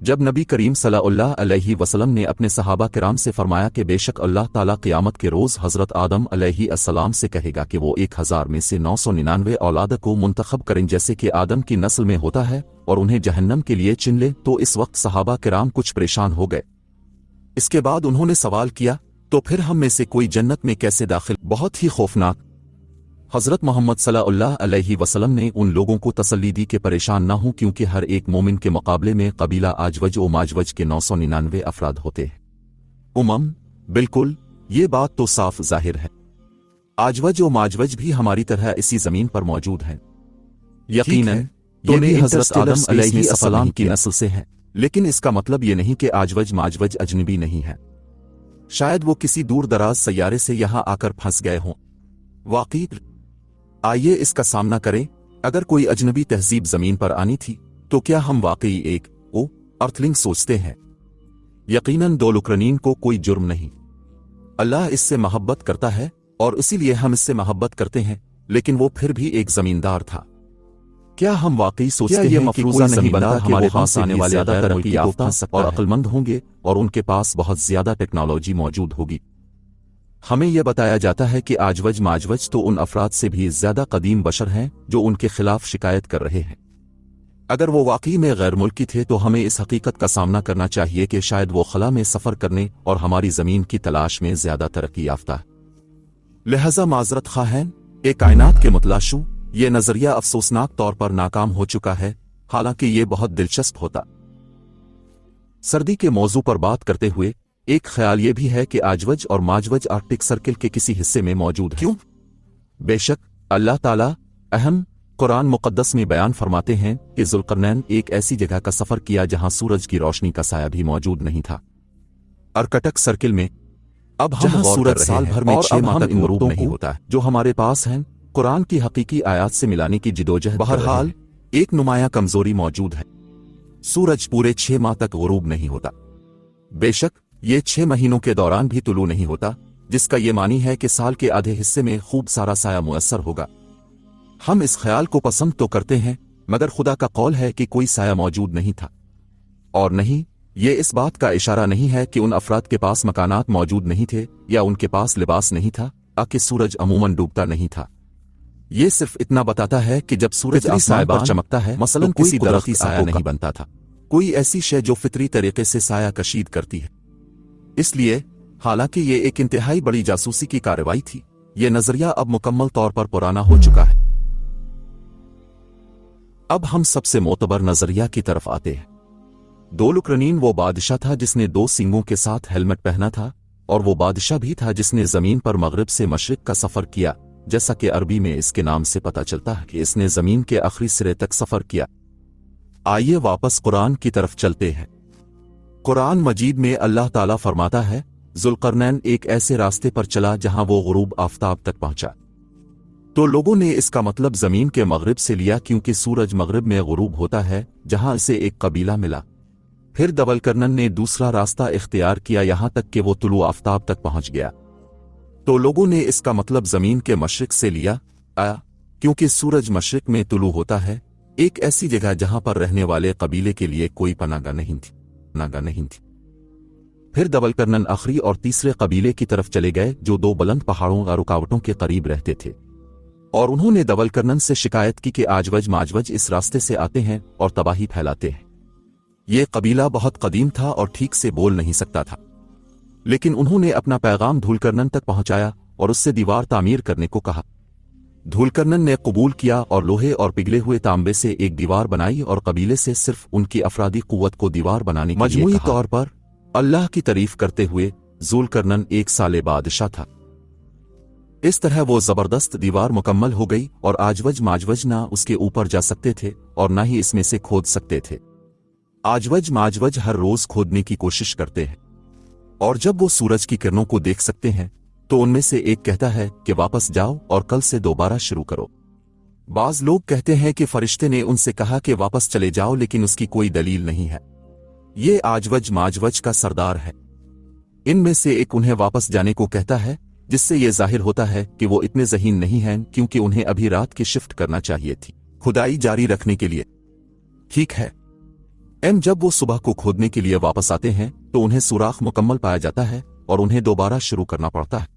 جب نبی کریم صلی اللہ علیہ وسلم نے اپنے صحابہ کرام سے فرمایا کہ بے شک اللہ تعالیٰ قیامت کے روز حضرت آدم علیہ السلام سے کہے گا کہ وہ 1000 میں سے 999 اولاد کو منتخب کریں جیسے کہ آدم کی نسل میں ہوتا ہے، اور انہیں جہنم کے لیے چن لے، تو اس وقت صحابہ کرام کچھ پریشان ہو گئے۔ اس کے بعد انہوں نے سوال کیا، تو پھر ہم میں سے کوئی جنت میں کیسے داخل؟ بہت ہی خوفناک۔ حضرت محمد صلی اللہ علیہ وسلم نے ان لوگوں کو تسلی دی کہ پریشان نہ ہوں، کیونکہ ہر ایک مومن کے مقابلے میں قبیلہ آجوج و ماجوج کے 999 افراد ہوتے ہیں۔ بالکل، یہ بات تو صاف ظاہر ہے۔ آجوج و ماجوج بھی ہماری طرح اسی زمین پر موجود ہیں۔ یقیناً یہ بھی حضرت آدم علیہ السلام کی نسل سے ہیں، لیکن اس کا مطلب یہ نہیں کہ آجوج ماجوج اجنبی نہیں ہیں۔ شاید وہ کسی دور دراز سیارے سے یہاں آ کر پھنس گئے ہوں۔ واقعی آئیے اس کا سامنا کریں، اگر کوئی اجنبی تہذیب زمین پر آنی تھی تو کیا ہم واقعی ایک ارتھلنگ سوچتے ہیں؟ یقیناً دولوکرنین کو کوئی جرم نہیں۔ اللہ اس سے محبت کرتا ہے اور اسی لیے ہم اس سے محبت کرتے ہیں، لیکن وہ پھر بھی ایک زمیندار تھا۔ کیا ہم واقعی سوچتے ہیں کہ کوئی نہیں بنتا کہ ہمارے پاس آنے والے زیادہ ترقی یافتہ اور عقلمند ہوں گے اور ان کے پاس بہت زیادہ ٹیکنالوجی موجود ہوگی؟ ہمیں یہ بتایا جاتا ہے کہ آجوج ماجوج تو ان افراد سے بھی زیادہ قدیم بشر ہیں جو ان کے خلاف شکایت کر رہے ہیں۔ اگر وہ واقعی میں غیر ملکی تھے تو ہمیں اس حقیقت کا سامنا کرنا چاہیے کہ شاید وہ خلا میں سفر کرنے اور ہماری زمین کی تلاش میں زیادہ ترقی یافتہ ہے۔ لہذا معذرت خواہین، ایک کائنات کے متلاشوں، یہ نظریہ افسوسناک طور پر ناکام ہو چکا ہے، حالانکہ یہ بہت دلچسپ ہوتا۔ سردی کے موضوع پر بات کرتے ہوئے ایک خیال یہ بھی ہے کہ آجوج اور ماجوج آرکٹک سرکل کے کسی حصے میں موجود ہیں۔ کیوں؟ بے شک اللہ تعالیٰ اہم قرآن مقدس میں بیان فرماتے ہیں کہ ذوالقرنین ایک ایسی جگہ کا سفر کیا جہاں سورج کی روشنی کا سایہ بھی موجود نہیں تھا۔ آرکٹک سرکل میں اب ہم سورج سال بھر میں 6 ماہ تک غروب نہیں ہوتا ہے جو ہمارے پاس ہیں قرآن کی حقیقی آیات سے ملانے کی جدوجہد۔ بہرحال ایک نمایاں کمزوری موجود ہے، سورج پورے 6 ماہ تک غروب نہیں ہوتا۔ بے شک یہ 6 مہینوں کے دوران بھی طلوع نہیں ہوتا، جس کا یہ معنی ہے کہ سال کے آدھے حصے میں خوب سارا سایہ میسر ہوگا۔ ہم اس خیال کو پسند تو کرتے ہیں، مگر خدا کا قول ہے کہ کوئی سایہ موجود نہیں تھا، اور نہیں یہ اس بات کا اشارہ نہیں ہے کہ ان افراد کے پاس مکانات موجود نہیں تھے یا ان کے پاس لباس نہیں تھا، کہ سورج عموماً ڈوبتا نہیں تھا۔ یہ صرف اتنا بتاتا ہے کہ جب سورج آسمان پر چمکتا ہے، مثلاً کسی درخت سایہ نہیں بنتا تھا، کوئی ایسی شے جو فطری طریقے سے سایہ کشید کرتی ہے۔ اس لیے حالانکہ یہ ایک انتہائی بڑی جاسوسی کی کارروائی تھی، یہ نظریہ اب مکمل طور پر پرانا ہو چکا ہے۔ اب ہم سب سے معتبر نظریہ کی طرف آتے ہیں۔ ذوالقرنین وہ بادشاہ تھا جس نے 2 سینگوں کے ساتھ ہیلمٹ پہنا تھا، اور وہ بادشاہ بھی تھا جس نے زمین پر مغرب سے مشرق کا سفر کیا، جیسا کہ عربی میں اس کے نام سے پتہ چلتا ہے کہ اس نے زمین کے آخری سرے تک سفر کیا۔ آئیے واپس قرآن کی طرف چلتے ہیں۔ قرآن مجید میں اللہ تعالیٰ فرماتا ہے، ذوالقرنین ایک ایسے راستے پر چلا جہاں وہ غروب آفتاب تک پہنچا۔ تو لوگوں نے اس کا مطلب زمین کے مغرب سے لیا، کیونکہ سورج مغرب میں غروب ہوتا ہے، جہاں اسے ایک قبیلہ ملا۔ پھر ذوالقرنین نے دوسرا راستہ اختیار کیا یہاں تک کہ وہ طلوع آفتاب تک پہنچ گیا۔ تو لوگوں نے اس کا مطلب زمین کے مشرق سے لیا، کیونکہ سورج مشرق میں طلوع ہوتا ہے، ایک ایسی جگہ جہاں پر رہنے والے قبیلے کے لیے کوئی پناہ گاہ نہیں تھی۔ پھر ذوالقرنین آخری اور تیسرے قبیلے کی طرف چلے گئے جو 2 بلند پہاڑوں اور رکاوٹوں کے قریب رہتے تھے، اور انہوں نے ذوالقرنین سے شکایت کی کہ آجوج ماجوج اس راستے سے آتے ہیں اور تباہی پھیلاتے ہیں۔ یہ قبیلہ بہت قدیم تھا اور ٹھیک سے بول نہیں سکتا تھا، لیکن انہوں نے اپنا پیغام ذوالقرنین تک پہنچایا اور اس سے دیوار تعمیر کرنے کو کہا۔ ذوالقرنین نے قبول کیا اور لوہے اور پگھلے ہوئے تانبے سے ایک دیوار بنائی اور قبیلے سے صرف ان کی افرادی قوت کو دیوار بنانے کے لیے کہا۔ مجموعی طور پر اللہ کی تعریف کرتے ہوئے ذوالقرنین 1 سال بادشاہ تھا۔ اس طرح وہ زبردست دیوار مکمل ہو گئی اور آجوج ماجوج نہ اس کے اوپر جا سکتے تھے اور نہ ہی اس میں سے کھود سکتے تھے۔ آجوج ماجوج ہر روز کھودنے کی کوشش کرتے ہیں، اور جب وہ سورج کی کرنوں کو دیکھ سکتے ہیں تو ان میں سے ایک کہتا ہے کہ واپس جاؤ اور کل سے دوبارہ شروع کرو۔ بعض لوگ کہتے ہیں کہ فرشتے نے ان سے کہا کہ واپس چلے جاؤ، لیکن اس کی کوئی دلیل نہیں ہے۔ یہ آجوج ماجوج کا سردار ہے۔ ان میں سے ایک انہیں واپس جانے کو کہتا ہے، جس سے یہ ظاہر ہوتا ہے کہ وہ اتنے ذہین نہیں ہیں، کیونکہ انہیں ابھی رات کی شفٹ کرنا چاہیے تھی کھدائی جاری رکھنے کے لیے۔ ٹھیک ہے، جب وہ صبح کو کھودنے کے لیے واپس آتے ہیں تو انہیں سوراخ مکمل پایا جاتا ہے اور انہیں دوبارہ شروع کرنا پڑتا ہے۔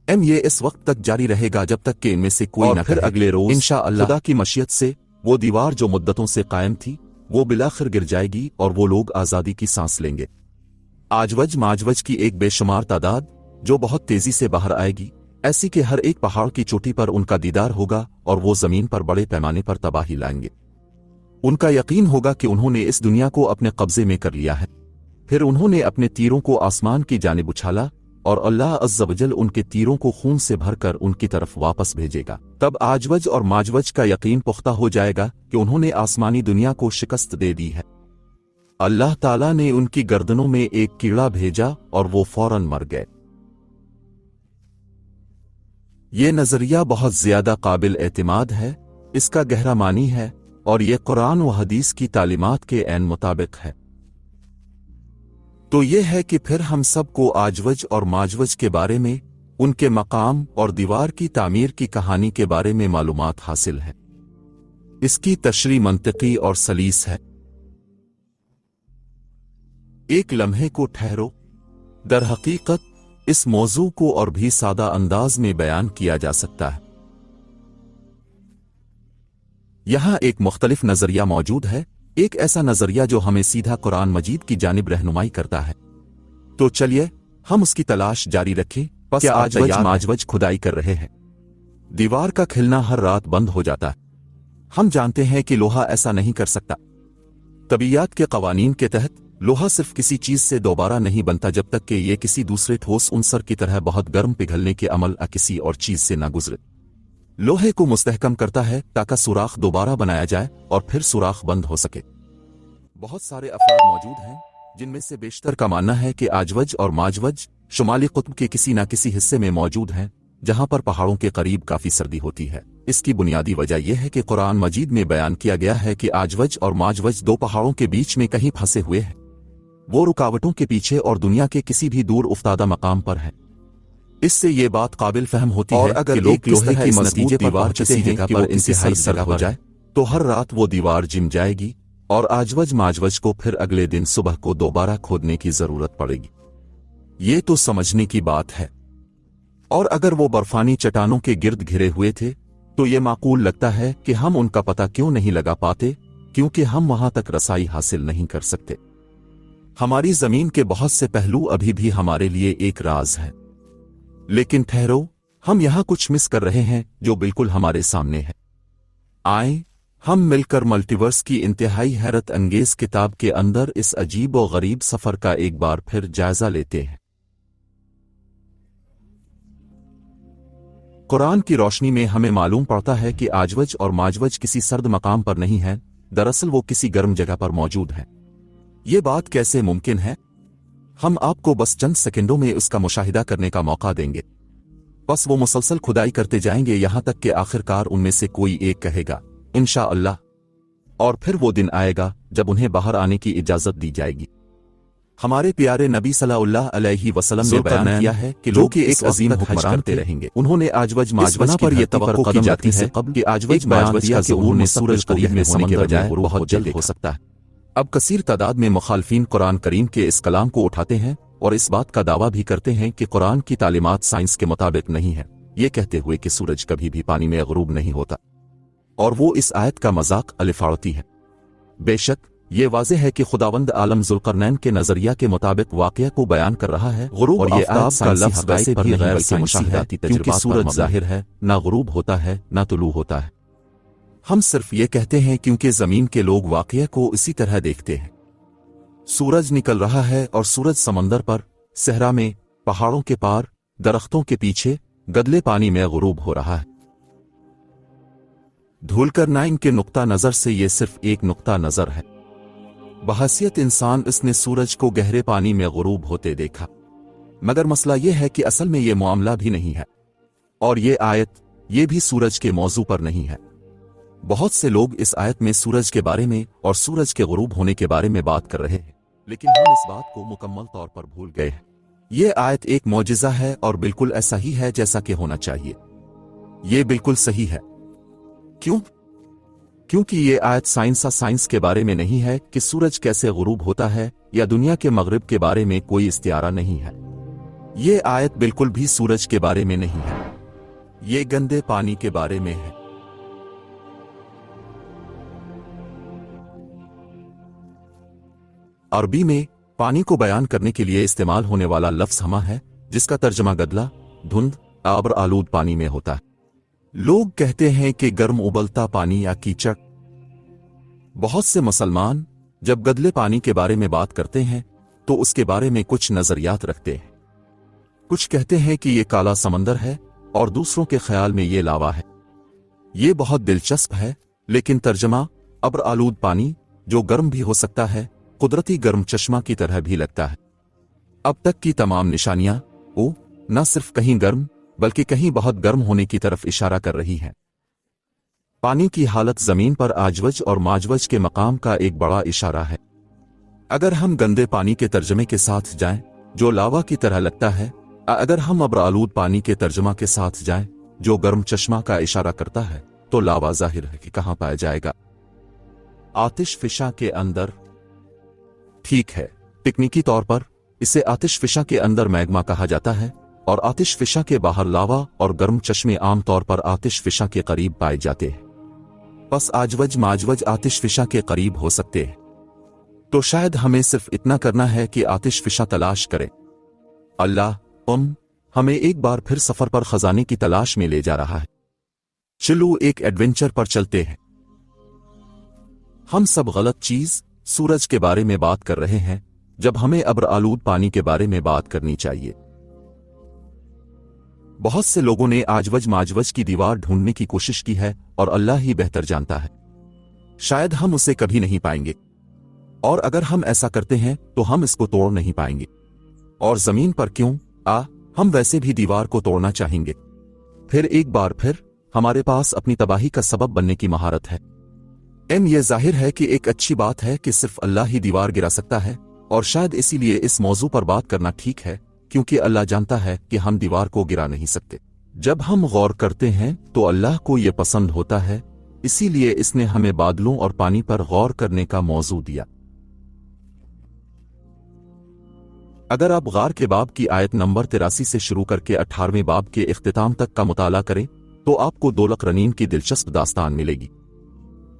یہ اس وقت تک جاری رہے گا جب تک کہ ان میں سے کوئی نہ پھر اگلے روز انشاءاللہ خدا کی مشیت سے وہ دیوار جو مدتوں سے قائم تھی وہ بالآخر گر جائے گی اور وہ لوگ آزادی کی سانس لیں گے۔ آجوج ماجوج کی ایک بے شمار تعداد جو بہت تیزی سے باہر آئے گی، ایسی کہ ہر ایک پہاڑ کی چوٹی پر ان کا دیدار ہوگا اور وہ زمین پر بڑے پیمانے پر تباہی لائیں گے۔ ان کا یقین ہوگا کہ انہوں نے اس دنیا کو اپنے قبضے میں کر لیا ہے۔ پھر انہوں نے اپنے تیروں کو آسمان کی جانب اچھالا اور اللہ عز و جل ان کے تیروں کو خون سے بھر کر ان کی طرف واپس بھیجے گا۔ تب آجوج اور ماجوج کا یقین پختہ ہو جائے گا کہ انہوں نے آسمانی دنیا کو شکست دے دی ہے۔ اللہ تعالیٰ نے ان کی گردنوں میں ایک کیڑا بھیجا اور وہ فوراً مر گئے۔ یہ نظریہ بہت زیادہ قابل اعتماد ہے، اس کا گہرا معنی ہے، اور یہ قرآن و حدیث کی تعلیمات کے عین مطابق ہے۔ تو یہ ہے کہ پھر ہم سب کو آجوج اور ماجوج کے بارے میں، ان کے مقام اور دیوار کی تعمیر کی کہانی کے بارے میں معلومات حاصل ہے۔ इसकी तशरी मंतिकी और सलीस है। एक लम्हे को ठहरो। दर हकीकत इस मौजू को और भी सादा अंदाज में बयान किया जा सकता है। यहां एक मुख्तलिफ नजरिया मौजूद है, एक ऐसा नजरिया जो हमें सीधा कुरान मजीद की जानिब रहनुमाई करता है। तो चलिए हम उसकी तलाश जारी रखें। बस आज माजवज खुदाई कर रहे हैं। दीवार का खिलना हर रात बंद हो जाता है। हम जानते हैं कि लोहा ऐसा नहीं कर सकता। तबीयत के कवानीन के तहत लोहा सिर्फ किसी चीज से दोबारा नहीं बनता जब तक कि ये किसी दूसरे ठोस उनसर की तरह बहुत गर्म पिघलने के अमल किसी और चीज से ना गुजरे। लोहे को मुस्तहकम करता है ताकि सुराख दोबारा बनाया जाए और फिर सुराख बंद हो सके। बहुत सारे अफराद मौजूद हैं जिनमें से बेशतर का मानना है कि आजवज और माजवज शुमाली कुतब के किसी न किसी हिस्से में मौजूद हैं, जहां पर पहाड़ों के करीब काफी सर्दी होती है। इसकी बुनियादी वजह यह है कि कुरान मजीद में बयान किया गया है कि आजवज और माजवज दो पहाड़ों के बीच में कहीं फंसे हुए हैं। वो रुकावटों के पीछे और दुनिया के किसी भी दूर उफ्तादा मकाम पर है। इससे ये बात काबिल फहम होती है अगर कि लोग लोहे की मजबूत दीवार किसी जगह पर इंतहाई सख्त हो जाए तो हर रात वो दीवार जिम जाएगी और आजवज माजवज को फिर अगले दिन सुबह को दोबारा खोदने की जरूरत पड़ेगी। ये तो समझने की बात है। और अगर वो बर्फानी चट्टानों के गिर्द घिरे हुए थे तो ये माकूल लगता है कि हम उनका पता क्यों नहीं लगा पाते, क्योंकि हम वहां तक रसाई हासिल नहीं कर सकते। हमारी जमीन के बहुत से पहलू अभी भी हमारे लिए एक राज है। लेकिन ठहरो, हम यहां कुछ मिस कर रहे हैं जो बिल्कुल हमारे सामने है। आए हम मिलकर मल्टीवर्स की इंतहाई हैरत अंगेज किताब के अंदर इस अजीब और गरीब सफर का एक बार फिर जायजा लेते हैं। कुरान की रोशनी में हमें मालूम पड़ता है कि आजवज और माजवज किसी सर्द मकाम पर नहीं है, दरअसल वो किसी गर्म जगह पर मौजूद है। ये बात कैसे मुमकिन है? हम आपको बस चंद सेकंडों में उसका मुशाहिदा करने का मौका देंगे। बस वो मुसलसल खुदाई करते जाएंगे यहां तक कि आखिरकार उनमें से कोई एक कहेगा इंशाअल्लाह, और फिर वो दिन आएगा जब उन्हें बाहर आने की इजाजत दी जाएगी। हमारे प्यारे नबी सल्लल्लाहु अलैहि वसल्लम ने बयान किया है कि लोग एक अजीम हुक्मरान रहेंगे। उन्होंने आजवज माजवज पर यह तवक्को की जाती है कि आजवज माजवज का ज़हूर सूरज करीब में होने के बजाय बहुत जल्द हो सकता है। अब कसीर तादाद में मुखालफीन कुरान करीम के इस कलाम को उठाते हैं और इस बात का दावा भी करते हैं कि कुरान की तालीमात साइंस के मुताबिक नहीं है, ये कहते हुए कि सूरज कभी भी पानी में गुरूब नहीं होता, और वो इस आयत का मजाक अलिफाड़ती है। बेशक ये वाज़ेह है कि खुदावंद आलम ज़ुल्करनैन के नजरिया के मुताबिक वाक़या को बयान कर रहा है। गुरूब और ये आयत का लफ्ज़ वैसे भी गैर साइंसी है क्योंकि सूरज जाहिर है, ना गुरूब होता है ना तुलू होता है। हम सिर्फ ये कहते हैं क्योंकि जमीन के लोग वाक़या को इसी तरह देखते हैं। सूरज निकल रहा है और सूरज समंदर पर, सहरा में, पहाड़ों के पार, दरख्तों के पीछे, गदले पानी में गुरूब हो रहा है। ज़ुल्करनैन के नुक्ता नजर से ये सिर्फ एक नुक्ता नजर है। बहैसियत इंसान इसने सूरज को गहरे पानी में गुरूब होते देखा, मगर मसला यह है कि असल में यह मामला भी नहीं है, और ये आयत ये भी सूरज के मौजू पर नहीं है। बहुत से लोग इस आयत में सूरज के बारे में और सूरज के गुरूब होने के बारे में बात कर रहे हैं, लेकिन हम इस बात को मुकम्मल तौर पर भूल गए हैं। ये आयत एक मौजिज़ा है और बिल्कुल ऐसा ही है जैसा कि होना चाहिए। ये बिल्कुल सही है। क्यों? क्योंकि ये आयत साइंस के बारे में नहीं है कि सूरज कैसे गुरूब होता है, या दुनिया के मगरिब के बारे में कोई इस्तियारा नहीं है। ये आयत बिल्कुल भी सूरज के बारे में नहीं है, ये गंदे पानी के बारे में है। अरबी में पानी को बयान करने के लिए इस्तेमाल होने वाला लफ्ज़ हमा है, जिसका तर्जमा गदला, धुंध, आबर आलूद पानी में होता है। लोग कहते हैं कि गर्म उबलता पानी या कीचड़। बहुत से मुसलमान जब गदले पानी के बारे में बात करते हैं तो उसके बारे में कुछ नजरियात रखते हैं। कुछ कहते हैं कि यह काला समंदर है और दूसरों के ख्याल में यह लावा है। यह बहुत दिलचस्प है, लेकिन तर्जमा अब्र आलूद पानी, जो गर्म भी हो सकता है, कुदरती गर्म चश्मा की तरह भी लगता है। अब तक की तमाम निशानियां न सिर्फ कहीं गर्म बल्कि कहीं बहुत गर्म होने की तरफ इशारा कर रही हैं। पानी की हालत जमीन पर आजवज और माजवज के मकाम का एक बड़ा इशारा है। अगर हम गंदे पानी के तर्जमे के साथ जाएं, जो लावा की तरह लगता है, अगर हम अब्र आलूद पानी के तर्जमा के साथ जाएं, जो गर्म चश्मा का इशारा करता है, तो लावा जाहिर है कि कहां पाया जाएगा? आतिश फिशा के अंदर। ठीक है, तकनीकी तौर पर इसे आतिश फिशा के अंदर मैग्मा कहा जाता है और आतिश फिशा के बाहर लावा और गर्म चश्मे आम तौर पर आतिश फिशा के करीब पाए जाते हैं। बस आजवज माजवज आतिश फिशा के करीब हो सकते हैं। तो शायद हमें सिर्फ इतना करना है कि आतिश फिशा तलाश करें। अल्लाह हमें एक बार फिर सफर पर खजाने की तलाश में ले जा रहा है। चलो एक एडवेंचर पर चलते हैं। हम सब गलत चीज सूरज के बारे में बात कर रहे हैं जब हमें अब्र आलूद पानी के बारे में बात करनी चाहिए। बहुत से लोगों ने आजवज माजवज की दीवार ढूंढने की कोशिश की है और अल्लाह ही बेहतर जानता है। शायद हम उसे कभी नहीं पाएंगे, और अगर हम ऐसा करते हैं तो हम इसको तोड़ नहीं पाएंगे। और जमीन पर क्यों हम वैसे भी दीवार को तोड़ना चाहेंगे। फिर एक बार फिर हमारे पास अपनी तबाही का सबब बनने की महारत है। ये जाहिर है कि एक अच्छी बात है कि सिर्फ अल्लाह ही दीवार गिरा सकता है, और शायद इसीलिए इस मौजू पर बात करना ठीक है, क्योंकि अल्लाह जानता है कि हम दीवार को गिरा नहीं सकते। जब हम गौर करते हैं तो अल्लाह को यह पसंद होता है, इसीलिए इसने हमें बादलों और पानी पर गौर करने का मौजू दिया। अगर आप गार के बाब की आयत नंबर 83 से शुरू करके 18वें बाब के इख्तिताम तक का मुताला करें तो आपको दोलक रनीन की दिलचस्प दास्तान मिलेगी।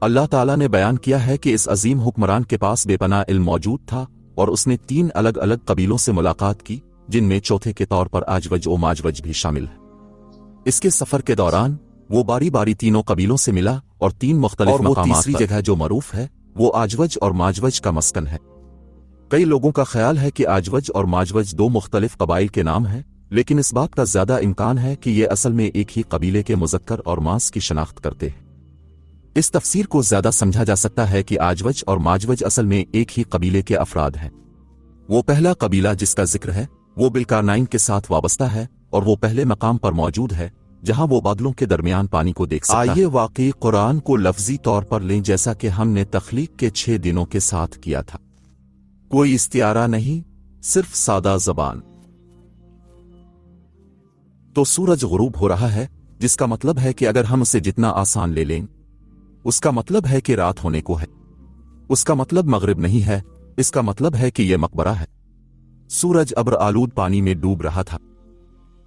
अल्लाह ताला ने बयान किया है कि इस अजीम हुक्मरान के पास बेपनाह इल्म मौजूद था और उसने 3 अलग अलग कबीलों से मुलाकात की, जिनमें चौथे के तौर पर आजवज ओ माजवज भी शामिल है। इसके सफर के दौरान वो बारी बारी तीनों कबीलों से मिला और 3 मुख्तलिफ मकामात पर। तीसरी जगह जो मरूफ है वो आजवज और माजवज का मस्कन है। कई लोगों का ख्याल है कि आजवज और माजवज 2 मुख्तलिफ कबाइल के नाम हैं, लेकिन इस बात का ज्यादा इम्कान है कि ये असल में एक ही कबीले के मुज़क्कर और मास की शनाख्त करते हैं। इस तफसीर को ज्यादा समझा जा सकता है कि आजवज और माजवज असल में एक ही कबीले के अफराद हैं। वो पहला कबीला जिसका जिक्र है वो बिलकारनाइन के साथ वाबस्ता है और वो पहले मकाम पर मौजूद है जहां वो बादलों के दरमियान पानी को देख सकता है। आइए वाकई कुरान को लफ्जी तौर पर लें जैसा कि हमने तख्लीक के 6 दिनों के साथ किया था। कोई इस्तियारा नहीं, सिर्फ सादा जबान। तो सूरज गुरूब हो रहा है, जिसका मतलब है कि अगर हम उसे जितना आसान ले लें उसका मतलब है कि रात होने को है। उसका मतलब मगरिब नहीं है, इसका मतलब है कि यह मकबरा है। सूरज अब्र आलूद पानी में डूब रहा था।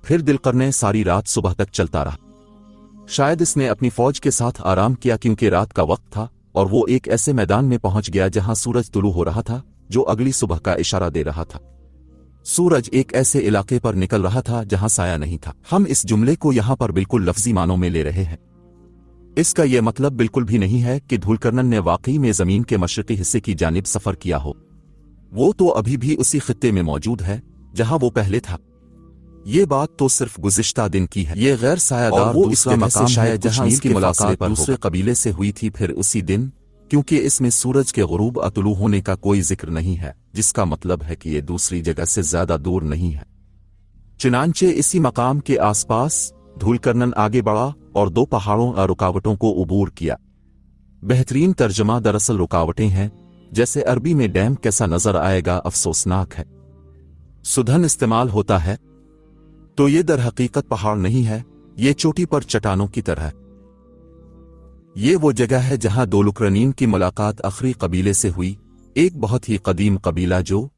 फिर दिलकरने सारी रात सुबह तक चलता रहा। शायद इसने अपनी फौज के साथ आराम किया क्योंकि रात का वक्त था और वो एक ऐसे मैदान में पहुंच गया जहां सूरज तुलू हो रहा था जो अगली सुबह का इशारा दे रहा था। सूरज एक ऐसे इलाके पर निकल रहा था जहां साया नहीं था। हम इस जुमले को यहां पर बिल्कुल लफ्जी मानों में ले रहे हैं। इसका यह मतलब बिल्कुल भी नहीं है कि धूलकरनन ने वाकई में जमीन के मशरकी हिस्से की जानिब सफर किया हो। वो तो अभी भी उसी खित्ते में मौजूद है जहां वो पहले था। ये बात तो सिर्फ गुज़िश्ता दिन की है। ये गैर सायादार वो दूसरा मकाम है जहां इसकी मुलाकात दूसरे कबीले से हुई थी, फिर उसी दिन, क्योंकि इसमें सूरज के गुरूब अतलू होने का कोई जिक्र नहीं है, जिसका मतलब है कि ये दूसरी जगह से ज्यादा दूर नहीं है। चुनांचे इसी मकाम के आसपास धूलकरनन आगे बढ़ा और 2 पहाड़ों और रुकावटों को उबूर किया। बेहतरीन तर्जमा दरअसल रुकावटें हैं, जैसे अरबी में डैम कैसा नजर आएगा अफसोसनाक है। सुधन इस्तेमाल होता है तो ये दर हकीकत पहाड़ नहीं है, ये चोटी पर चट्टानों की तरह। ये वो जगह है जहां दोलुकरनीन की मुलाकात आखिरी कबीले से हुई, एक बहुत ही कदीम कबीला जो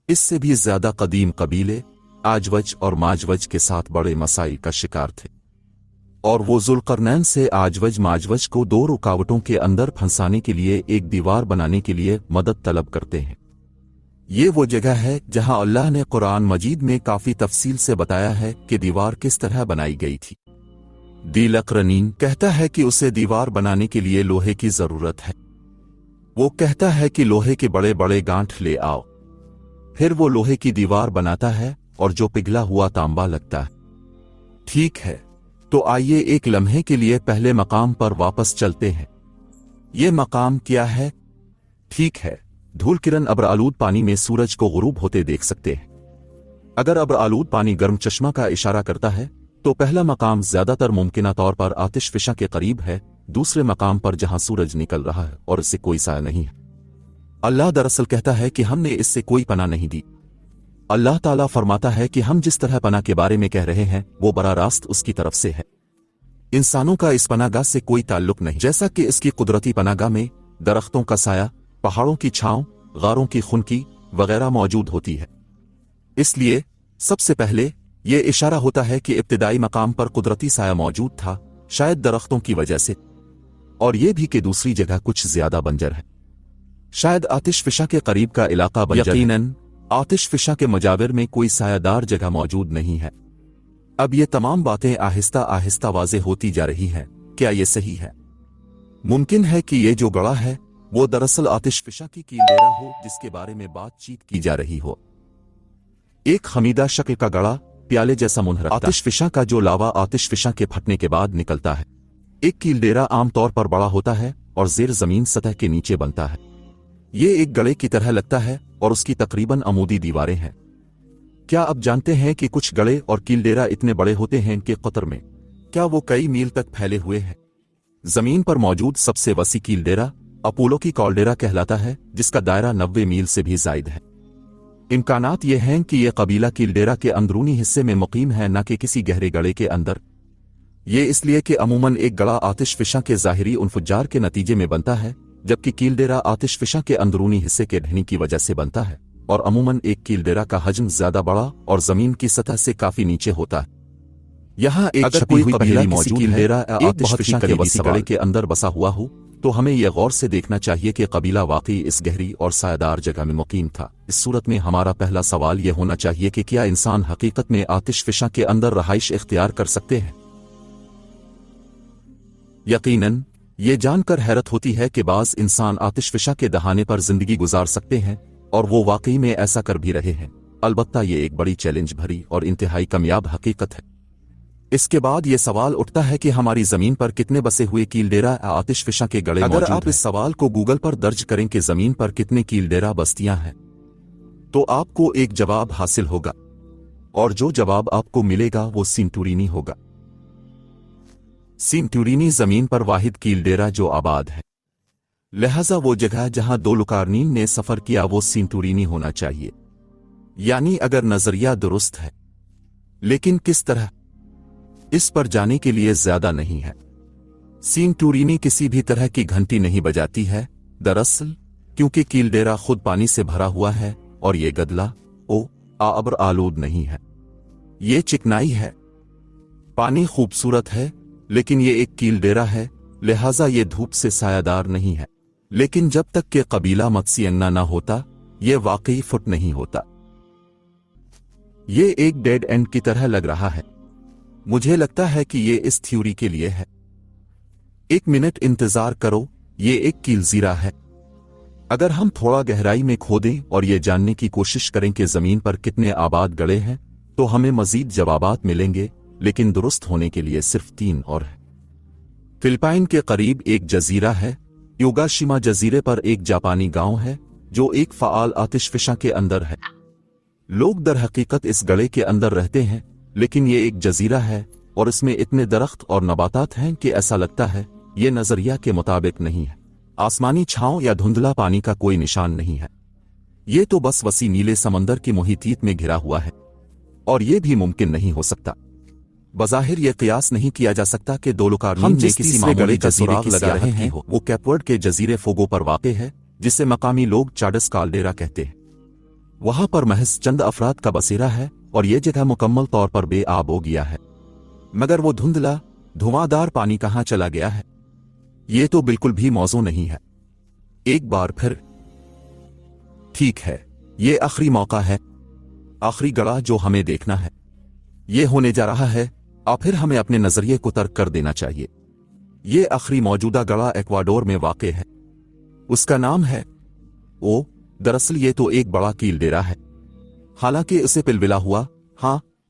इससे भी ज्यादा कदीम कबीले आजवज और माजवज के साथ बड़े मसाइल का शिकार थे, और वो जुल्करनैन से आजवज माजवज को 2 रुकावटों के अंदर फंसाने के लिए एक दीवार बनाने के लिए मदद तलब करते हैं। ये वो जगह है जहां अल्लाह ने कुरान मजीद में काफी तफसील से बताया है कि दीवार किस तरह बनाई गई थी। दिलकरनीन कहता है कि उसे दीवार बनाने के लिए लोहे की जरूरत है। वो कहता है कि लोहे के बड़े बड़े गांठ ले आओ। फिर वो लोहे की दीवार बनाता है और जो पिघला हुआ तांबा लगता है। ठीक है, तो आइए एक लम्हे के लिए पहले मकाम पर वापस चलते हैं। ये मकाम क्या है? ठीक है, धूल किरण अब्र आलूद पानी में सूरज को गुरूब होते देख सकते हैं। अगर अब्र आलूद पानी गर्म चश्मा का इशारा करता है तो पहला मकाम ज्यादातर मुमकिना तौर पर आतिश फिशा के करीब है, दूसरे मकाम पर जहां सूरज निकल रहा है और इससे कोई साया नहीं है। अल्लाह दरअसल कहता है कि हमने इससे कोई पनाह नहीं दी। अल्लाह ताला फरमाता है कि हम जिस तरह पनाह के बारे में कह रहे हैं वो बरा रास्त उसकी तरफ से है। इंसानों का इस पनागाह से कोई ताल्लुक नहीं, जैसा कि इसकी कुदरती पनागाह में दरख्तों का साया, पहाड़ों की छांव, गारों की खुनकी वगैरह मौजूद होती है। इसलिए सबसे पहले ये इशारा होता है कि इब्तिदाई मकाम पर कुदरती साया मौजूद था, शायद दरख्तों की वजह से, और ये भी कि दूसरी जगह कुछ ज्यादा बंजर है, शायद आतिशफिशा के करीब का इलाका बंजर। यकीनन आतिशफिशा के मजाविर में कोई सायादार जगह मौजूद नहीं है। अब ये तमाम बातें आहिस्ता आहिस्ता वाज़ेह होती जा रही हैं। क्या ये सही है? मुमकिन है कि ये जो गड़ा है वो दरअसल आतिशफिशा की कीलडेरा हो जिसके बारे में बातचीत की जा रही हो। एक खमीदा शक्ल का गड़ा, प्याले जैसा मुंह रखता, आतिशफिशा का जो लावा आतिशफिशा के फटने के बाद निकलता है। एक कीलडेरा आमतौर पर बड़ा होता है और ज़ेर ज़मीन सतह के नीचे बनता है। ये एक गड़े की तरह लगता है और उसकी तकरीबन अमूदी दीवारें हैं। क्या आप जानते हैं कि कुछ गड़े और कीलडेरा इतने बड़े होते हैं कि कतर में क्या वो कई मील तक फैले हुए हैं? जमीन पर मौजूद सबसे वसी कीलडेरा अपोलो की कॉल्डेरा कहलाता है, जिसका दायरा 90 मील से भी जायद है। इम्कानात ये हैं कि यह कबीला कीलडेरा के अंदरूनी हिस्से में मुकीम है, न कि किसी गहरे गड़े के अंदर। ये इसलिए कि अमूमन एक गड़ा आतिशफिशा के ज़ाहिरी उनफुज्जार के नतीजे में बनता है, जबकि कीलडेरा आतिशफिशा के अंदरूनी हिस्से के ढहनी की वजह से बनता है, और अमूमन एक कीलडेरा का हजम ज्यादा बड़ा और जमीन की सतह से काफी नीचे होता है। यहाँ एक छपी हुई कबीला मौजूद है, आतिशफिशा के वसी गड़े के अंदर बसा हुआ हो, तो हमें यह गौर से देखना चाहिए कि कबीला वाकई इस गहरी और सायादार जगह में मुकीम था। इस सूरत में हमारा पहला सवाल यह होना चाहिए कि क्या इंसान हकीकत में आतिशफिशा के अंदर रहाइश इख्तियार कर सकते हैं? यकीनन ये जानकर हैरत होती है कि बाज़ इंसान आतिशफिशा के दहाने पर जिंदगी गुजार सकते हैं, और वो वाकई में ऐसा कर भी रहे हैं। अलबत्ता ये एक बड़ी चैलेंज भरी और इंतहाई कामयाब हकीकत है। इसके बाद ये सवाल उठता है कि हमारी जमीन पर कितने बसे हुए कीलडेरा आतिशफिशा के गड़े मौजूद हैं? अगर आप इस सवाल को गूगल पर दर्ज करें कि जमीन पर कितने कीलडेरा बस्तियां हैं, तो आपको एक जवाब हासिल होगा, और जो जवाब आपको मिलेगा वो सेंटुरीनी होगा। सेंटुरीनी जमीन पर वाहिद कीलडेरा जो आबाद है, लिहाजा वो जगह जहां दो लुकारनीन ने सफर किया वो सेंटुरीनी होना चाहिए। यानी अगर नजरिया दुरुस्त है, लेकिन किस तरह, इस पर जाने के लिए ज्यादा नहीं है। सेंटुरीनी किसी भी तरह की घंटी नहीं बजाती है, दरअसल क्योंकि कीलडेरा खुद पानी से भरा हुआ है, और ये गदला आबर आलूद नहीं है, ये चिकनाई है। पानी खूबसूरत है, लेकिन ये एक कीलडेरा है, लिहाजा ये धूप से सायादार नहीं है। लेकिन जब तक कि कबीला मत्स्यन्ना ना होता, ये वाकई फुट नहीं होता। ये एक डेड एंड की तरह लग रहा है। मुझे लगता है कि ये इस थ्योरी के लिए है। एक मिनट इंतजार करो, ये एक कीलजीरा है। अगर हम थोड़ा गहराई में खोदें और ये जानने की कोशिश करें कि जमीन पर कितने आबाद गड़े हैं, तो हमें मजीद जवाबात मिलेंगे, लेकिन दुरुस्त होने के लिए सिर्फ 3 और है। फिलिपाइन के करीब एक जजीरा है। योगाशिमा जजीरे पर एक जापानी गांव है जो एक फाआल आतिशफिशा के अंदर है। लोग दर हकीकत इस गड़े के अंदर रहते हैं, लेकिन ये एक जजीरा है और इसमें इतने दरख्त और नबातात हैं कि ऐसा लगता है ये नजरिया के मुताबिक नहीं है। आसमानी छांव या धुंधला पानी का कोई निशान नहीं है। ये तो बस वसी नीले समंदर की मुहितीत में घिरा हुआ है, और ये भी मुमकिन नहीं हो सकता। बज़ाहिर यह कियास नहीं किया जा सकता कि दो लुकारनीन ने किसी मामूली जजीरे की लगा रहे हैं। वो कैपवर्ड के जजीरे फोगो पर वाक़े है, जिसे मकामी लोग चाडस काल्डेरा कहते हैं। वहां पर महज चंद अफराद का बसेरा है, और यह जगह मुकम्मल तौर पर बेआब हो गया है। मगर वो धुंधला धुआंधार पानी कहां चला गया है, ये तो बिल्कुल भी मौजू नहीं है। एक बार फिर ठीक है, ये आखिरी मौका है, आखिरी गड़ा जो हमें देखना है। ये होने जा रहा है, और फिर हमें अपने नजरिए को तर्क कर देना चाहिए। ये आखिरी मौजूदा गड़ा एक्वाडोर में वाक़े है। उसका नाम है दरअसल ये तो एक बड़ा कीलडेरा है। हालांकि इसे पिलविला हुआ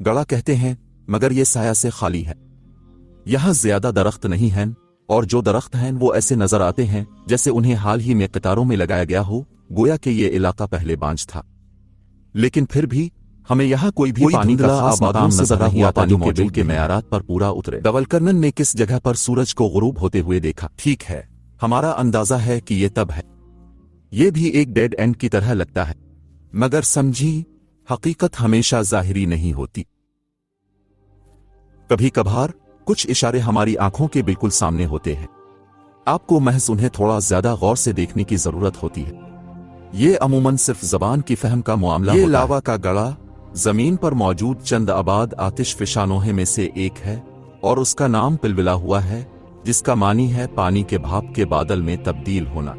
गड़ा कहते हैं, मगर ये साया से खाली है। यहां ज्यादा दरख्त नहीं हैं, और जो दरख्त हैं वो ऐसे नजर आते हैं जैसे उन्हें हाल ही में कतारों में लगाया गया हो, गोया कि ये इलाका पहले बांझ था। लेकिन फिर भी हमें यहाँ कोई भी पानी का खास मकाम नजर नहीं आता जो मौजूद के मेयारात पर पूरा उतरे। दवलकरनन ने किस जगह पर सूरज को गुरूब होते हुए देखा? ठीक है, हमारा अंदाजा है कि ये तब है। ये भी एक डेड एंड की तरह लगता है, मगर समझी हकीकत हमेशा जाहिरी नहीं होती। कभी कभार कुछ इशारे हमारी आंखों के बिल्कुल सामने होते हैं, आपको महज उन्हें थोड़ा ज्यादा गौर से देखने की जरूरत होती है। ये अमूमन सिर्फ जबान की फहम का मामला होता है। ये लावा का गड़ा जमीन पर मौजूद चंद आबाद आतिश फिशानों में से एक है और उसका नाम पिलविला हुआ है, जिसका मानी है पानी के भाप के बादल में तब्दील होना।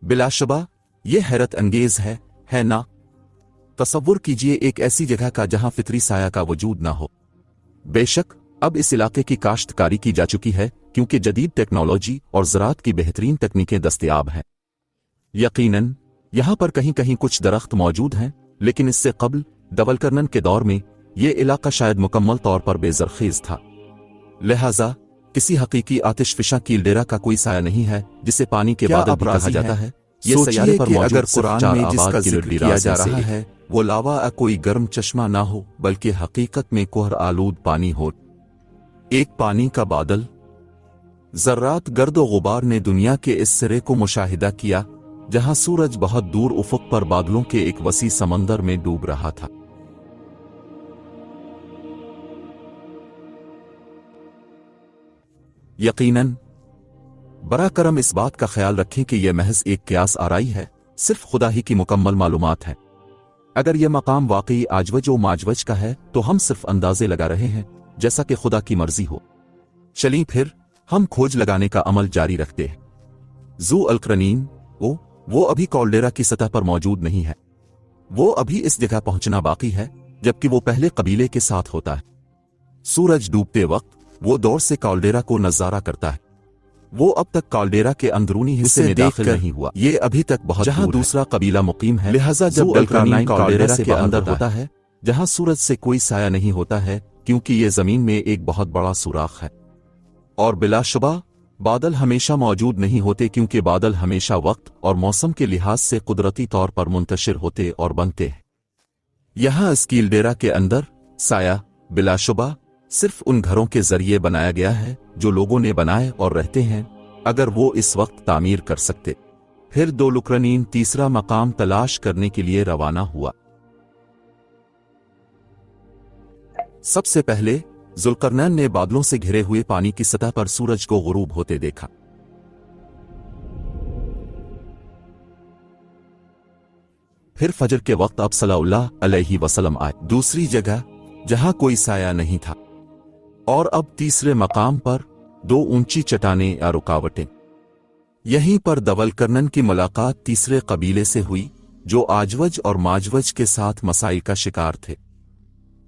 बिलाशुबा ये हैरत अंगेज है ना? तसव्वुर कीजिए एक ऐसी जगह का जहां फितरी साया का वजूद ना हो। बेशक अब इस इलाके की काश्तकारी की जा चुकी है क्योंकि जदीद टेक्नोलॉजी और ज़राअत की बेहतरीन तकनीकें दस्तयाब हैं। यकीनन यहां पर कहीं कहीं कुछ दरख्त मौजूद हैं, लेकिन इससे कबल दवलकरनन के दौर में यह इलाका शायद मुकम्मल तौर पर बेज़रख़ीज़ था। लिहाजा किसी हकीकी आतिशफिशा कीलडेरा का कोई साया नहीं है जिसे पानी के बादल भी कहा जाता है। ये सैयारे पर मौजूद अगर कुरान में जिसका जिक्र किया जा रहा है वो लावा कोई गर्म चश्मा ना हो, बल्कि हकीकत में कोहर आलूद पानी हो, एक पानी का बादल। ज़र्रात गर्दो गुबार ने दुनिया के इस सिरे को मुशाहिदा किया जहां सूरज बहुत दूर उफ़ुक़ पर बादलों के एक वसी समंदर में डूब रहा था। यकीनन बरा करम इस बात का ख्याल रखें कि यह महज एक क़ियास आराई है, सिर्फ खुदा ही की मुकम्मल मालूमात है। अगर यह मकाम वाकई आजवज व माजवज का है तो हम सिर्फ अंदाजे लगा रहे हैं, जैसा कि खुदा की मर्जी हो। चलिए फिर हम खोज लगाने का अमल जारी रखते हैं। ज़ू अल-क़रनीन वो अभी कॉल्डेरा की सतह पर मौजूद नहीं है। वो अभी इस जगह पहुंचना बाकी है, जबकि वो पहले कबीले के साथ होता है। सूरज डूबते वक्त वो दौर से कॉल्डेरा को नजारा करता है। वो अब तक कॉल्डेरा के अंदरूनी हिस्से में दाखिल नहीं हुआ। ये अभी तक बहुत जहां दूसरा कबीला मुकीम है, लिहाजा जब अल-क़रनीन कॉल्डेरा से अंदर होता है जहां सूरज से कोई साया नहीं होता है, क्योंकि ये जमीन में एक बहुत बड़ा सुराख है। और बिलाशुबा बादल हमेशा मौजूद नहीं होते, क्योंकि बादल हमेशा वक्त और मौसम के लिहाज से कुदरती तौर पर मुंतशिर होते और बनते हैं। यहां इस कीलडेरा के अंदर साया बिलाशुबा सिर्फ उन घरों के जरिए बनाया गया है जो लोगों ने बनाए और रहते हैं, अगर वो इस वक्त तामीर कर सकते। फिर ज़ुल्क़रनैन तीसरा मकाम तलाश करने के लिए रवाना हुआ। सबसे पहले ज़ुल्क़रनैन ने बादलों से घिरे हुए पानी की सतह पर सूरज को गुरूब होते देखा। फिर फजर के वक्त आप सल्लल्लाहु अलैहि वसल्लम आए। दूसरी जगह जहां कोई साया नहीं था, और अब तीसरे मकाम पर दो ऊंची चट्टानें या रुकावटें। यहीं पर दवलकरनन की मुलाकात तीसरे कबीले से हुई जो आजवज और माजवज के साथ मसाइल का शिकार थे।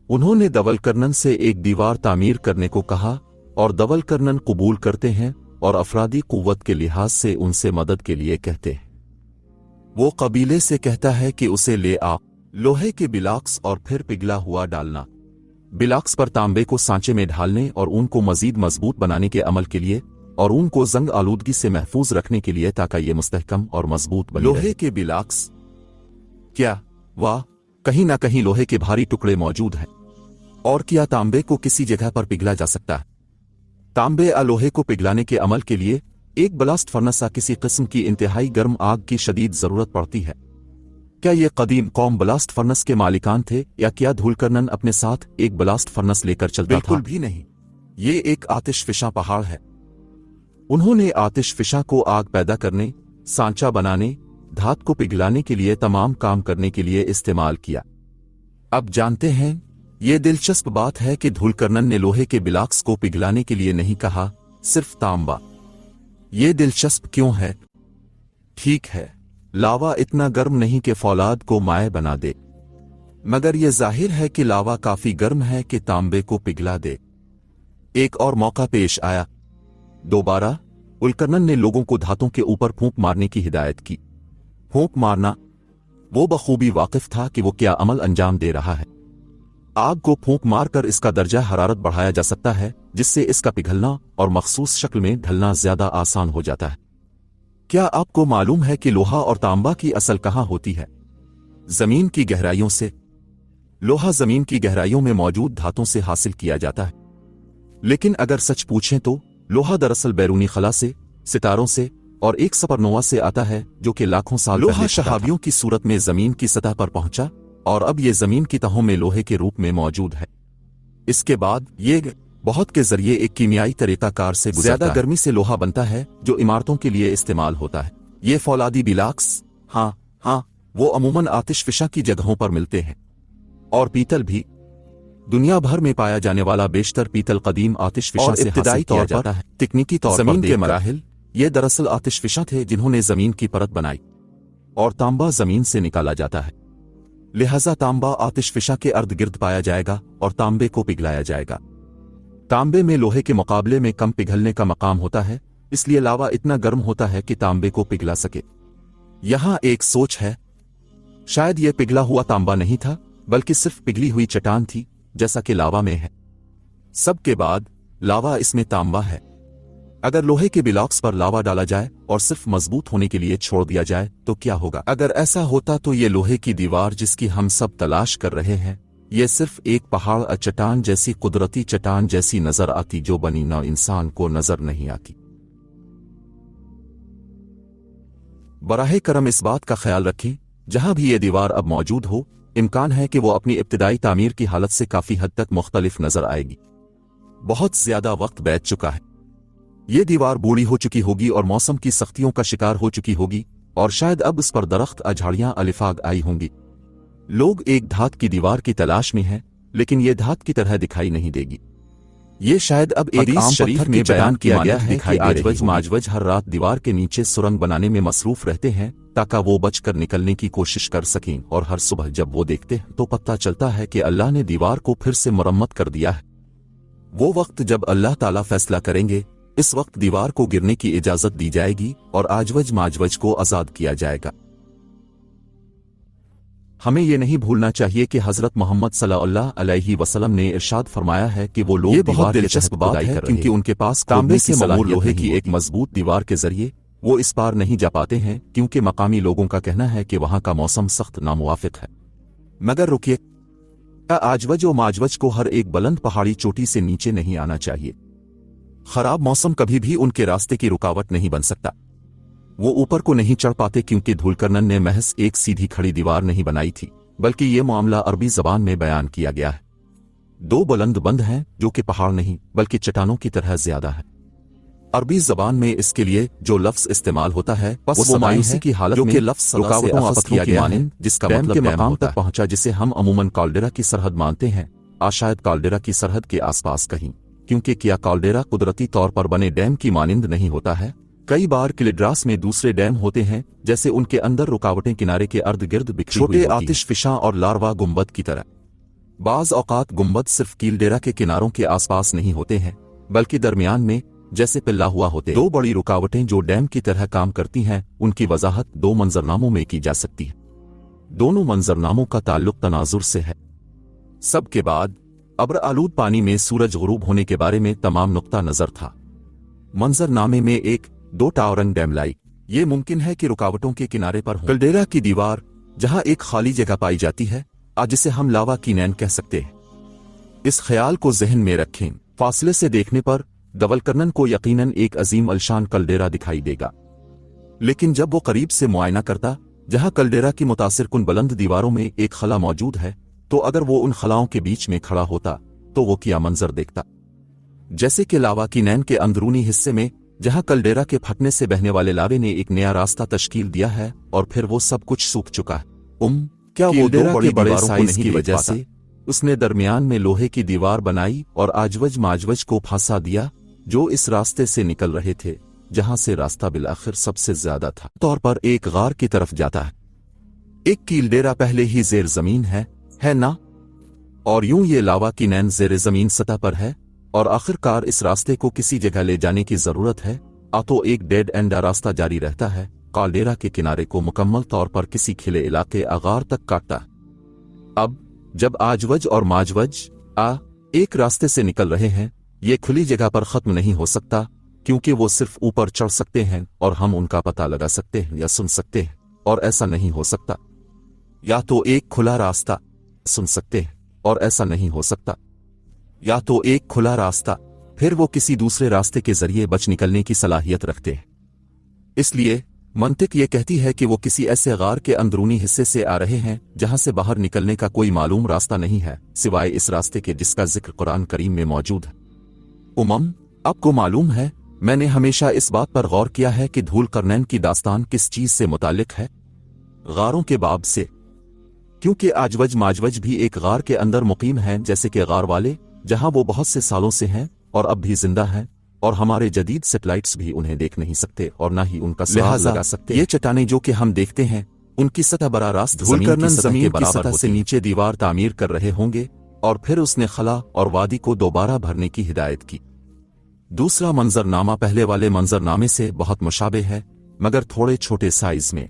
उन्होंने दवलकरनन से एक दीवार तामीर करने को कहा और दवलकरनन कबूल करते हैं और अफरादी कुव्वत के लिहाज से उनसे मदद के लिए कहते हैं। वो कबीले से कहता है कि उसे ले आ लोहे के बिलाक्स और फिर पिघला हुआ डालना। बिलाक्स पर तांबे को सांचे में ढालने और ऊन को मजीद मजबूत बनाने के अमल के लिए, और ऊन को जंग आलूदगी से महफूज रखने के लिए ताकि ये मुस्तहकम और मजबूत बने। लोहे के बिलाक्स, क्या वाह, कहीं ना कहीं लोहे के भारी टुकड़े मौजूद हैं। और क्या तांबे को किसी जगह पर पिघला जा सकता है? तांबे या लोहे को पिघलाने के अमल के लिए एक ब्लास्ट फर्नेस या किसी किस्म की इंतहाई गर्म आग की शदीद जरूरत पड़ती है। क्या ये कदीम कौम ब्लास्ट फर्नेस के मालिकान थे, या क्या ज़ुल्क़रनैन अपने साथ एक ब्लास्ट फर्नेस लेकर चलता था? बिल्कुल भी नहीं, ये एक आतिशफिशा पहाड़ है। उन्होंने आतिशफिशा को आग पैदा करने, सांचा बनाने, धात को पिघलाने के लिए तमाम काम करने के लिए इस्तेमाल किया। अब जानते हैं, ये दिलचस्प बात है कि ज़ुल्क़रनैन ने लोहे के बिलाक्स को पिघलाने के लिए नहीं कहा, सिर्फ तांबा। ये दिलचस्प क्यों है? ठीक है, लावा इतना गर्म नहीं कि फौलाद को माए बना दे, मगर यह जाहिर है कि लावा काफी गर्म है कि तांबे को पिघला दे। एक और मौका पेश आया। दोबारा ज़ुल्क़रनैन ने लोगों को धातों के ऊपर फूंक मारने की हिदायत की। फूंक मारना, वो बखूबी वाकिफ था कि वो क्या अमल अंजाम दे रहा है। आग को फूंक मारकर इसका दर्जा हरारत बढ़ाया जा सकता है, जिससे इसका पिघलना और मखसूस शक्ल में ढलना ज्यादा आसान हो जाता है। क्या आपको मालूम है कि लोहा और तांबा की असल कहां होती है? जमीन की गहराइयों से। लोहा जमीन की गहराइयों में मौजूद धातों से हासिल किया जाता है, लेकिन अगर सच पूछें तो लोहा दरअसल बैरूनी खला से सितारों से और एक सुपरनोवा से आता है जो कि लाखों साल लोहा शहाबियों की सूरत में जमीन की सतह पर पहुंचा और अब ये जमीन की तहों में लोहे के रूप में मौजूद है। इसके बाद ये बहुत के जरिए एक कीमियाई तरीकाकार से ज्यादा गर्मी से लोहा बनता है जो इमारतों के लिए इस्तेमाल होता है। ये फौलादी बिलाक्स हाँ वो अमूमन आतिशफिशा की जगहों पर मिलते हैं और पीतल भी। दुनिया भर में पाया जाने वाला बेशतर पीतल कदीम आतिशफिशा से इब्तिदाई तौर पर है। तकनीकी तौर पर जमीन के मराहिल ये दरअसल आतिशफिशा थे जिन्होंने जमीन की परत बनाई और तांबा जमीन से निकाला जाता है। लिहाजा तांबा आतिशफिशा के अर्द गिर्द पाया जाएगा और तांबे को पिघलाया जाएगा। तांबे में लोहे के मुकाबले में कम पिघलने का मकाम होता है, इसलिए लावा इतना गर्म होता है कि तांबे को पिघला सके। यहां एक सोच है, शायद यह पिघला हुआ तांबा नहीं था बल्कि सिर्फ पिघली हुई चट्टान थी जैसा कि लावा में है। सबके बाद लावा इसमें तांबा है। अगर लोहे के ब्लॉक्स पर लावा डाला जाए और सिर्फ मजबूत होने के लिए छोड़ दिया जाए तो क्या होगा? अगर ऐसा होता तो ये लोहे की दीवार जिसकी हम सब तलाश कर रहे हैं ये सिर्फ एक पहाड़ चट्टान जैसी कुदरती चट्टान जैसी नजर आती जो बनी न इंसान को नजर नहीं आती। बराहे करम इस बात का ख्याल रखें जहां भी ये दीवार अब मौजूद हो इम्कान है कि वो अपनी इब्तिदाई तामीर की हालत से काफी हद तक मुख्तलिफ नजर आएगी। बहुत ज्यादा वक्त बीत चुका है, ये दीवार बूढ़ी हो चुकी होगी और मौसम की सख्तियों का शिकार हो चुकी होगी और शायद अब इस पर दरख्त झाड़ियां अलिफाग आई होंगी। लोग एक धात की दीवार की तलाश में हैं लेकिन ये धात की तरह दिखाई नहीं देगी। ये शायद अब एक आम शरीफ में बयान किया गया है कि आजवज माजवज हर रात दीवार के नीचे सुरंग बनाने में मसरूफ रहते हैं ताकि वो बचकर निकलने की कोशिश कर सकें और हर सुबह जब वो देखते हैं तो पता चलता है कि अल्लाह ने दीवार को फिर से मरम्मत कर दिया है। वो वक्त जब अल्लाह ताला फैसला करेंगे इस वक्त दीवार को गिरने की इजाजत दी जाएगी और आजवज माजवज को आजाद किया जाएगा। हमें यह नहीं भूलना चाहिए कि हजरत मोहम्मद सल्लल्लाहु अलैहि वसल्लम ने इरशाद फरमाया है कि वो लोग बहुत दिलचस्प बात है क्योंकि उनके पास तांबे से ममूर लोहे की एक मजबूत दीवार के जरिए वो इस पार नहीं जा पाते हैं क्योंकि मकामी लोगों का कहना है कि वहां का मौसम सख्त नामुवाफिक है। मगर रुकिए, आजवज और माजवज को हर एक बुलंद पहाड़ी चोटी से नीचे नहीं आना चाहिए। खराब मौसम कभी भी उनके रास्ते की रुकावट नहीं बन सकता। वो ऊपर को नहीं चढ़ पाते क्योंकि धूलकर्नन ने महज एक सीधी खड़ी दीवार नहीं बनाई थी बल्कि ये मामला अरबी जबान में बयान किया गया है। दो बुलंद बंद हैं जो कि पहाड़ नहीं बल्कि चट्टानों की तरह ज्यादा है। अरबी जबान में इसके लिए जो लफ्ज इस्तेमाल होता है वो मायूसी की हालत में लफ्ज रुकावटों आपत्तियों की मानिंद जिसका मतलब के मकाम तक पहुंचा जिसे हम अमूमन काल्डेरा की सरहद मानते हैं, शायद काल्डेरा की सरहद के आसपास कहीं, क्योंकि क्या काल्डेरा कुदरती तौर पर बने डैम की मानिंद नहीं होता है। कई बार किलिड्रास में दूसरे डैम होते हैं जैसे उनके अंदर रुकावटें किनारे के अर्द गिर्द बिखरी हुई होती हैं, छोटे आतिशफिशा और लार्वा गुंबद की तरह। बाज औकात गुंबद सिर्फ कीलडेरा के किनारों के आसपास नहीं होते हैं बल्कि दरमियान में जैसे पिल्ला हुआ होते। दो बड़ी रुकावटें जो डैम की तरह काम करती हैं उनकी वजाहत दो मंजरनामों में की जा सकती है। दोनों मंजरनामों का ताल्लुक तनाजुर से है। सबके बाद अब्र आलूद पानी में सूरज गुरूब होने के बारे में तमाम नुक्ता नजर था। मंजरनामे में एक दो टावरंग डैम लाई। ये मुमकिन है कि रुकावटों के किनारे पर कल्डेरा की दीवार जहां एक खाली जगह पाई जाती है जिसे हम लावा की नैन कह सकते हैं। इस ख्याल को जहन में रखें, फासले से देखने पर दवलकर्नन को यकीनन एक अजीम अलशान कल्डेरा दिखाई देगा, लेकिन जब वो करीब से मुआयना करता जहां कल्डेरा की मुतासिर कुन बुलंद दीवारों में एक खला मौजूद है तो अगर वो उन खलाओं के बीच में खड़ा होता तो वो क्या मंजर देखता। जैसे कि लावा की नैन के अंदरूनी हिस्से में जहां कल्डेरा के फटने से बहने वाले लावे ने एक नया रास्ता तश्कील दिया है और फिर वो सब कुछ सूख चुका है। क्या वो दो बड़े साइज की वजह से उसने दरमियान में लोहे की दीवार बनाई और आजवज माजवज को फंसा दिया जो इस रास्ते से निकल रहे थे जहां से रास्ता बिलाखिर सबसे ज्यादा था तौर पर एक गार की तरफ जाता है। एक कीलडेरा पहले ही जेर जमीन है ना, और यूं ये लावा की नैन जेर जमीन सतह पर है और आखिरकार इस रास्ते को किसी जगह ले जाने की जरूरत है। तो एक डेड एंड रास्ता जारी रहता है काल्डेरा के किनारे को मुकम्मल तौर पर किसी खिले इलाके आगार तक काटता। अब जब आजवज और माजवज एक रास्ते से निकल रहे हैं ये खुली जगह पर खत्म नहीं हो सकता क्योंकि वो सिर्फ ऊपर चढ़ सकते हैं और हम उनका पता लगा सकते हैं या सुन सकते हैं, और ऐसा नहीं हो सकता। या तो एक खुला रास्ता सुन सकते हैं और ऐसा नहीं हो सकता, या तो एक खुला रास्ता फिर वो किसी दूसरे रास्ते के जरिए बच निकलने की सलाहियत रखते हैं। इसलिए मंतिक ये कहती है कि वो किसी ऐसे गार के अंदरूनी हिस्से से आ रहे हैं जहां से बाहर निकलने का कोई मालूम रास्ता नहीं है सिवाय इस रास्ते के जिसका जिक्र कुरान करीम में मौजूद है। आपको मालूम है, मैंने हमेशा इस बात पर गौर किया है कि धूल करनैन की दास्तान किस चीज से मुतालिक है? गारों के बाब से, क्योंकि आजवज माजवज भी एक गार के अंदर मुकीम हैं, जैसे कि गार वाले, जहां वो बहुत से सालों से हैं और अब भी जिंदा हैं, और हमारे जदीद सैटेलाइट्स भी उन्हें देख नहीं सकते और ना ही उनका स्वाद लगा सकते। ये चट्टानें जो कि हम देखते हैं उनकी सतह बराह रास्त जमीन की सतह से नीचे दीवार तामीर कर रहे होंगे और फिर उसने खला और वादी को दोबारा भरने की हिदायत की। दूसरा मंजरनामा पहले वाले मंजरनामे से बहुत मुशाबे है, मगर थोड़े छोटे साइज में।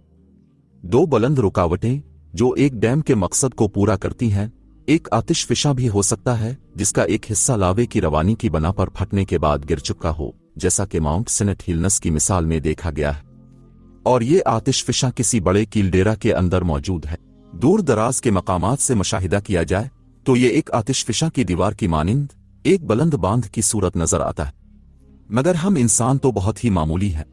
दो बुलंद रुकावटें जो एक डैम के मकसद को पूरा करती हैं। एक आतिश फिशा भी हो सकता है जिसका एक हिस्सा लावे की रवानी की बना पर फटने के बाद गिर चुका हो, जैसा कि माउंट सेनेट हिलनस की मिसाल में देखा गया है। और ये आतिश फिशा किसी बड़े कीलडेरा के अंदर मौजूद है। दूर दराज के मकामात से मुशाहिदा किया जाए तो ये एक आतिश फिशा की दीवार की मानिंद एक बुलंद बांध की सूरत नजर आता है, मगर हम इंसान तो बहुत ही मामूली हैं।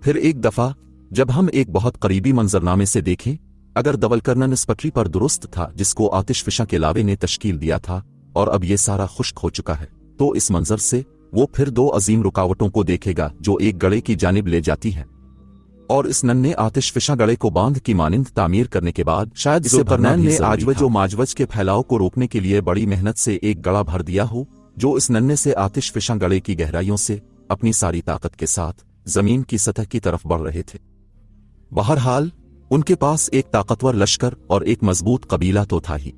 फिर एक दफा जब हम एक बहुत करीबी मंजरनामे से देखें, अगर दवलकरनन इस पटरी पर दुरुस्त था जिसको आतिश फिशा के लावे ने तश्कील दिया था और अब ये सारा खुश्क हो चुका है, तो इस मंजर से वो फिर दो अजीम रुकावटों को देखेगा जो एक गड़े की जानिब ले जाती हैं, और इस नन्हे आतिश फिशा गड़े को बांध की मानिंद तामीर करने के बाद शायद ज़ुल्करनैन ने आजवज और माजवज के फैलाव को रोकने के लिए बड़ी मेहनत से एक गड़ा भर दिया हो जो इस नन्हे से आतिश फिशा गड़े की गहराइयों से अपनी सारी ताकत के साथ जमीन की सतह की तरफ बढ़ रहे थे। बहरहाल उनके पास एक ताकतवर लश्कर और एक मजबूत कबीला तो था ही।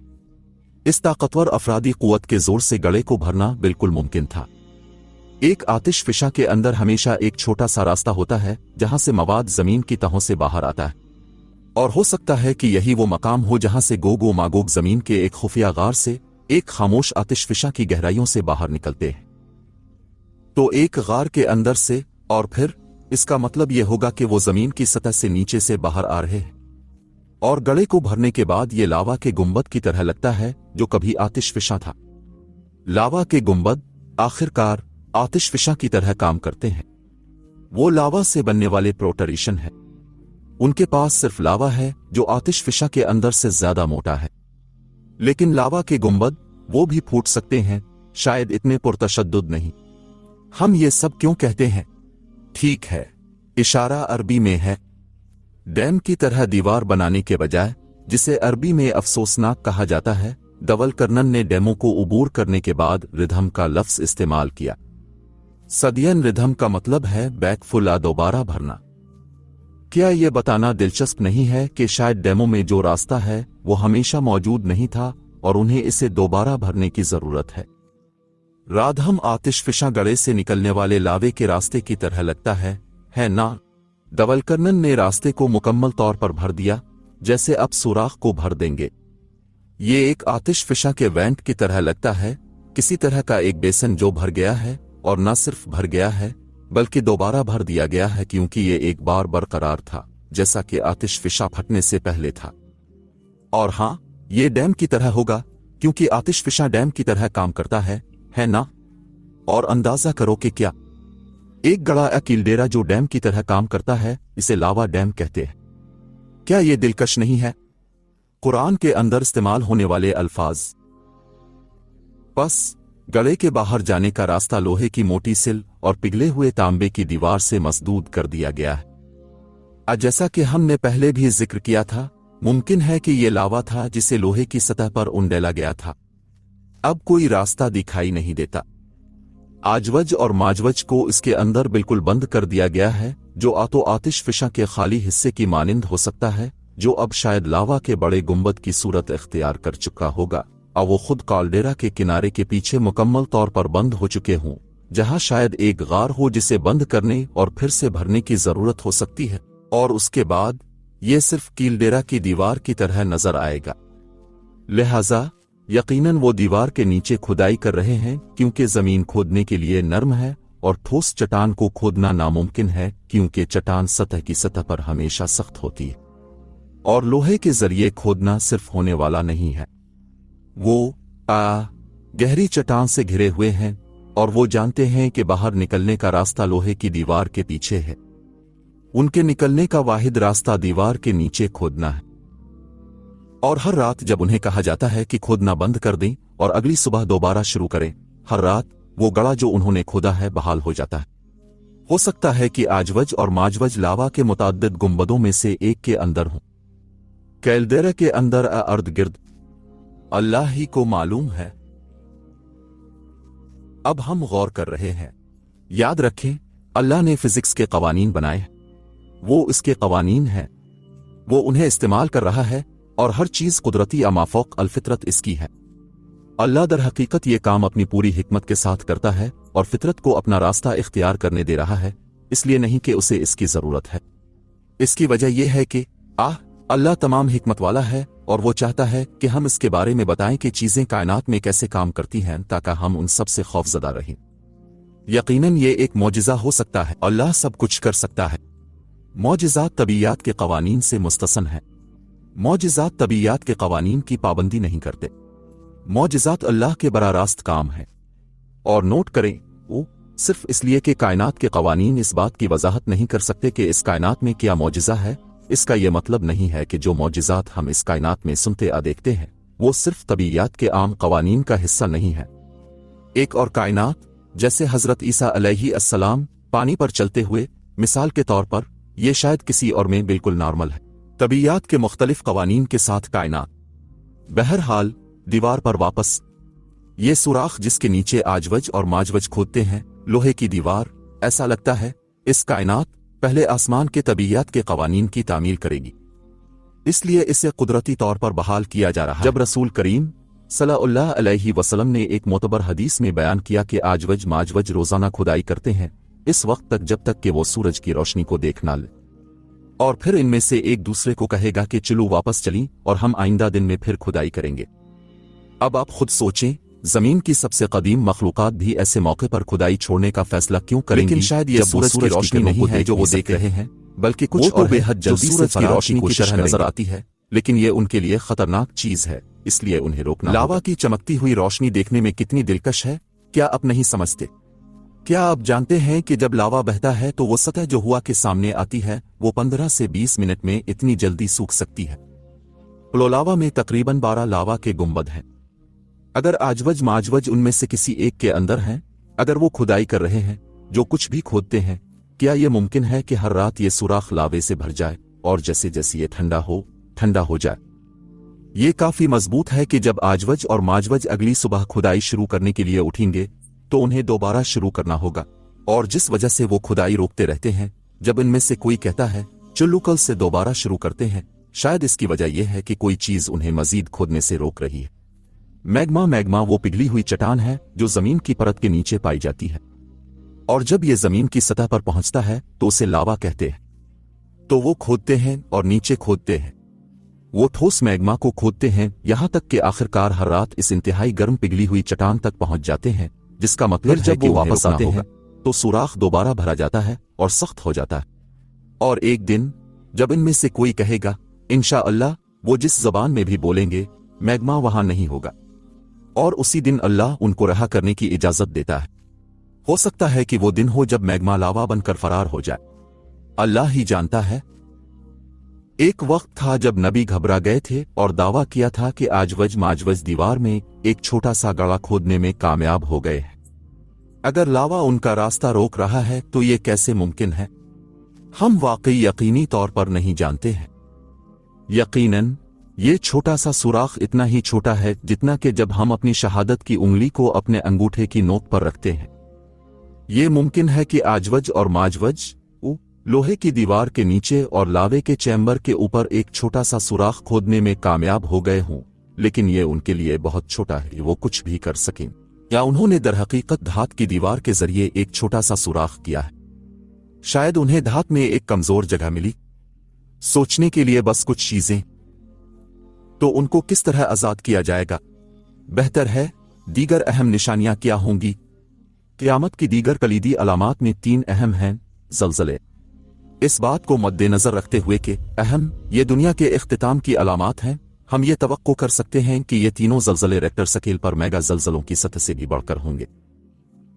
इस ताकतवर अफरादी कुव्वत के जोर से गड़े को भरना बिल्कुल मुमकिन था। एक आतिश फिशा के अंदर हमेशा एक छोटा सा रास्ता होता है जहां से मवाद जमीन की तहों से बाहर आता है, और हो सकता है कि यही वो मकाम हो जहां से गोग व मागोग जमीन के एक खुफिया गार से एक खामोश आतिश फिशा की गहराइयों से बाहर निकलते हैं। तो एक गार के अंदर से, और फिर इसका मतलब यह होगा कि वो जमीन की सतह से नीचे से बाहर आ रहे हैं, और गड़े को भरने के बाद ये लावा के गुंबद की तरह लगता है जो कभी आतिश फिशा था। लावा के गुंबद आखिरकार आतिश फिशा की तरह काम करते हैं। वो लावा से बनने वाले प्रोटरेशन है। उनके पास सिर्फ लावा है जो आतिश फिशा के अंदर से ज्यादा मोटा है, लेकिन लावा के गुंबद वो भी फूट सकते हैं, शायद इतने पुरतशद्दुद नहीं। हम ये सब क्यों कहते हैं? ठीक है, इशारा अरबी में है। डैम की तरह दीवार बनाने के बजाय, जिसे अरबी में अफसोसनाक कहा जाता है, दवलकरनन ने डैमों को उबूर करने के बाद रिधम का लफ्ज इस्तेमाल किया। सदियन रिधम का मतलब है बैकफुला दोबारा भरना। क्या यह बताना दिलचस्प नहीं है कि शायद डैमों में जो रास्ता है वो हमेशा मौजूद नहीं था और उन्हें इसे दोबारा भरने की जरूरत है। राधम आतिश फिशा गड़े से निकलने वाले लावे के रास्ते की तरह लगता है ना? दवलकरनन ने रास्ते को मुकम्मल तौर पर भर दिया, जैसे अब सुराख को भर देंगे। ये एक आतिश फिशा के वेंट की तरह लगता है, किसी तरह का एक बेसन जो भर गया है, और न सिर्फ भर गया है बल्कि दोबारा भर दिया गया है, क्योंकि ये एक बार बरकरार था जैसा कि आतिश फिशा फटने से पहले था। और हां, ये डैम की तरह होगा क्योंकि आतिश फिशा डैम की तरह काम करता है ना? और अंदाजा करो कि क्या एक गड़ा या कीलडेरा जो डैम की तरह काम करता है, इसे लावा डैम कहते हैं। क्या ये दिलकश नहीं है? कुरान के अंदर इस्तेमाल होने वाले अल्फाज। बस गड़े के बाहर जाने का रास्ता लोहे की मोटी सिल और पिघले हुए तांबे की दीवार से मसदूद कर दिया गया है। जैसा कि हमने पहले भी जिक्र किया था, मुमकिन है कि यह लावा था जिसे लोहे की सतह पर उंडेला गया था। अब कोई रास्ता दिखाई नहीं देता। आजवज और माजवज को इसके अंदर बिल्कुल बंद कर दिया गया है, जो आतिश फिशा के खाली हिस्से की मानिंद हो सकता है, जो अब शायद लावा के बड़े गुंबद की सूरत इख्तियार कर चुका होगा, और वो खुद काल्डेरा के किनारे के पीछे मुकम्मल तौर पर बंद हो चुके हों, जहां शायद एक गार हो जिसे बंद करने और फिर से भरने की जरूरत हो सकती है, और उसके बाद ये सिर्फ कीलडेरा की दीवार की तरह नजर आएगा। लिहाजा यकीनन वो दीवार के नीचे खुदाई कर रहे हैं, क्योंकि जमीन खोदने के लिए नरम है और ठोस चट्टान को खोदना नामुमकिन है, क्योंकि चट्टान सतह की सतह पर हमेशा सख्त होती है, और लोहे के जरिए खोदना सिर्फ होने वाला नहीं है। वो गहरी चट्टान से घिरे हुए हैं और वो जानते हैं कि बाहर निकलने का रास्ता लोहे की दीवार के पीछे है। उनके निकलने का वाहिद रास्ता दीवार के नीचे खोदना है। और हर रात जब उन्हें कहा जाता है कि खोदना बंद कर दें और अगली सुबह दोबारा शुरू करें, हर रात वो गड़ा जो उन्होंने खोदा है बहाल हो जाता है। हो सकता है कि आजवज और माजवज लावा के मुताद्दिद गुंबदों में से एक के अंदर हों, कैल्डेरा के अंदर अर्द गिर्द, अल्लाह ही को मालूम है। अब हम गौर कर रहे हैं। याद रखें, अल्लाह ने फिजिक्स के कवानीन बनाए हैं, वो इसके कवानीन हैं, वो उन्हें इस्तेमाल कर रहा है और हर चीज कुदरती अमाफौक अलफितरत इसकी है। अल्लाह दर हकीकत ये काम अपनी पूरी हिकमत के साथ करता है और फितरत को अपना रास्ता इख्तियार करने दे रहा है, इसलिए नहीं कि उसे इसकी जरूरत है। इसकी वजह यह है कि अल्लाह तमाम हिकमत वाला है और वो चाहता है कि हम इसके बारे में बताएं कि चीजें कायनात में कैसे काम करती हैं ताकि हम उन सब से खौफजदा रहें। यकीनन ये एक मौजिज़ा हो सकता है। अल्लाह सब कुछ कर सकता है। मौजिज़ात तबीयत के कवानीन से मुस्तसन है। मौजिज़ात तबीयत के कवानीन की पाबंदी नहीं करते। मौजिज़ात अल्लाह के बराह रास्त काम है। और नोट करें, वो सिर्फ इसलिए कि कायनात के कवानीन इस बात की वजाहत नहीं कर सकते कि इस कायनात में क्या मौजिज़ा है, इसका यह मतलब नहीं है कि जो मौजिज़ात हम इस कायनात में सुनते आ देखते हैं वो सिर्फ तबीयत के आम कवानीन का हिस्सा नहीं है। एक और कायनात, जैसे हजरत ईसा अलैहिस्सलाम पानी पर चलते हुए, मिसाल के तौर पर, यह शायद किसी और में बिल्कुल नॉर्मल है, तबीयत के मुख्तलिफ कवानीन के साथ कायनात। बहरहाल, दीवार पर वापस, ये सुराख जिसके नीचे आजवज और माजवज खोदते हैं, लोहे की दीवार, ऐसा लगता है इस कायनात पहले आसमान के तबीयत के कवानीन की तामील करेगी, इसलिए इसे कुदरती तौर पर बहाल किया जा रहा है। जब रसूल करीम सल्लल्लाहु अलैहि वसल्लम ने एक मोतबर हदीस में बयान किया कि आजवज माजवज रोजाना खुदाई करते हैं इस वक्त तक जब तक कि वो सूरज की रोशनी को देख ना ले, और फिर इनमें से एक दूसरे को कहेगा कि चलो वापस चली और हम आइंदा दिन में फिर खुदाई करेंगे। अब आप खुद सोचें, जमीन की सबसे कदीम मखलूकात भी ऐसे मौके पर खुदाई छोड़ने का फैसला क्यों करेंगी? लेकिन शायद ये सूरज की रोशनी नहीं है जो वो देख रहे हैं, बल्कि कुछ और बेहद जल्दी सूरज की रोशनी की तरह नजर आती है, लेकिन ये उनके लिए खतरनाक चीज है, इसलिए उन्हें रोकना। लावा की चमकती हुई रोशनी देखने में कितनी दिलकश है, क्या आप नहीं समझते? क्या आप जानते हैं कि जब लावा बहता है तो वो सतह जो हुआ के सामने आती है वो 15 से 20 मिनट में इतनी जल्दी सूख सकती है। प्लोलावा में तकरीबन 12 लावा के गुंबद हैं। अगर आजवज माजवज उनमें से किसी एक के अंदर हैं, अगर वो खुदाई कर रहे हैं, जो कुछ भी खोदते हैं, क्या यह मुमकिन है कि हर रात ये सुराख लावे से भर जाए और जैसे जैसे ये ठंडा हो जाए? ये काफी मजबूत है कि जब आजवज और माजवज अगली सुबह खुदाई शुरू करने के लिए उठेंगे तो उन्हें दोबारा शुरू करना होगा, और जिस वजह से वो खुदाई रोकते रहते हैं, जब इनमें से कोई कहता है चलो कल से दोबारा शुरू करते हैं, शायद इसकी वजह यह है कि कोई चीज उन्हें मजीद खोदने से रोक रही है। मैग्मा वो पिघली हुई चट्टान है जो जमीन की परत के नीचे पाई जाती है, और जब ये जमीन की सतह पर पहुंचता है तो उसे लावा कहते हैं। तो वो खोदते हैं और नीचे खोदते हैं, वो ठोस मैग्मा को खोदते हैं, यहां तक कि आखिरकार हर रात इस इंतहाई गर्म पिघली हुई चट्टान तक पहुंच जाते हैं, जिसका मतलब है कि वापस आते हैं तो सुराख दोबारा भरा जाता है और सख्त हो जाता है। और एक दिन जब इनमें से कोई कहेगा इंशाअल्लाह, वो जिस जबान में भी बोलेंगे, मैग्मा वहां नहीं होगा, और उसी दिन अल्लाह उनको रहा करने की इजाजत देता है। हो सकता है कि वो दिन हो जब मैग्मा लावा बनकर फरार हो जाए, अल्लाह ही जानता है। एक वक्त था जब नबी घबरा गए थे और दावा किया था कि आजवज माजवज दीवार में एक छोटा सा गड़ा खोदने में कामयाब हो गए हैं। अगर लावा उनका रास्ता रोक रहा है तो ये कैसे मुमकिन है? हम वाकई यकीनी तौर पर नहीं जानते हैं। यकीनन ये छोटा सा सुराख इतना ही छोटा है जितना कि जब हम अपनी शहादत की उंगली को अपने अंगूठे की नोक पर रखते हैं। ये मुमकिन है कि आजवज और माजवज लोहे की दीवार के नीचे और लावे के चैम्बर के ऊपर एक छोटा सा सुराख खोदने में कामयाब हो गए हों, लेकिन ये उनके लिए बहुत छोटा है, वो कुछ भी कर सकें, या उन्होंने दरहकीकत धात की दीवार के जरिए एक छोटा सा सुराख किया है। शायद उन्हें धात में एक कमजोर जगह मिली, सोचने के लिए बस कुछ चीजें। तो उनको किस तरह आजाद किया जाएगा? बेहतर है, दीगर अहम निशानियां क्या होंगी? क़यामत की दीगर कलीदी अलामात में 3 अहम हैं। ज़लज़ले। इस बात को मद्देनजर रखते हुए कि ये दुनिया के इख्तिताम की अलामात हैं, हम ये तवक्को कर सकते हैं कि ये तीनों ज़लज़ले रेक्टर स्केल पर मेगा ज़लज़लों की सतह से भी बढ़कर होंगे।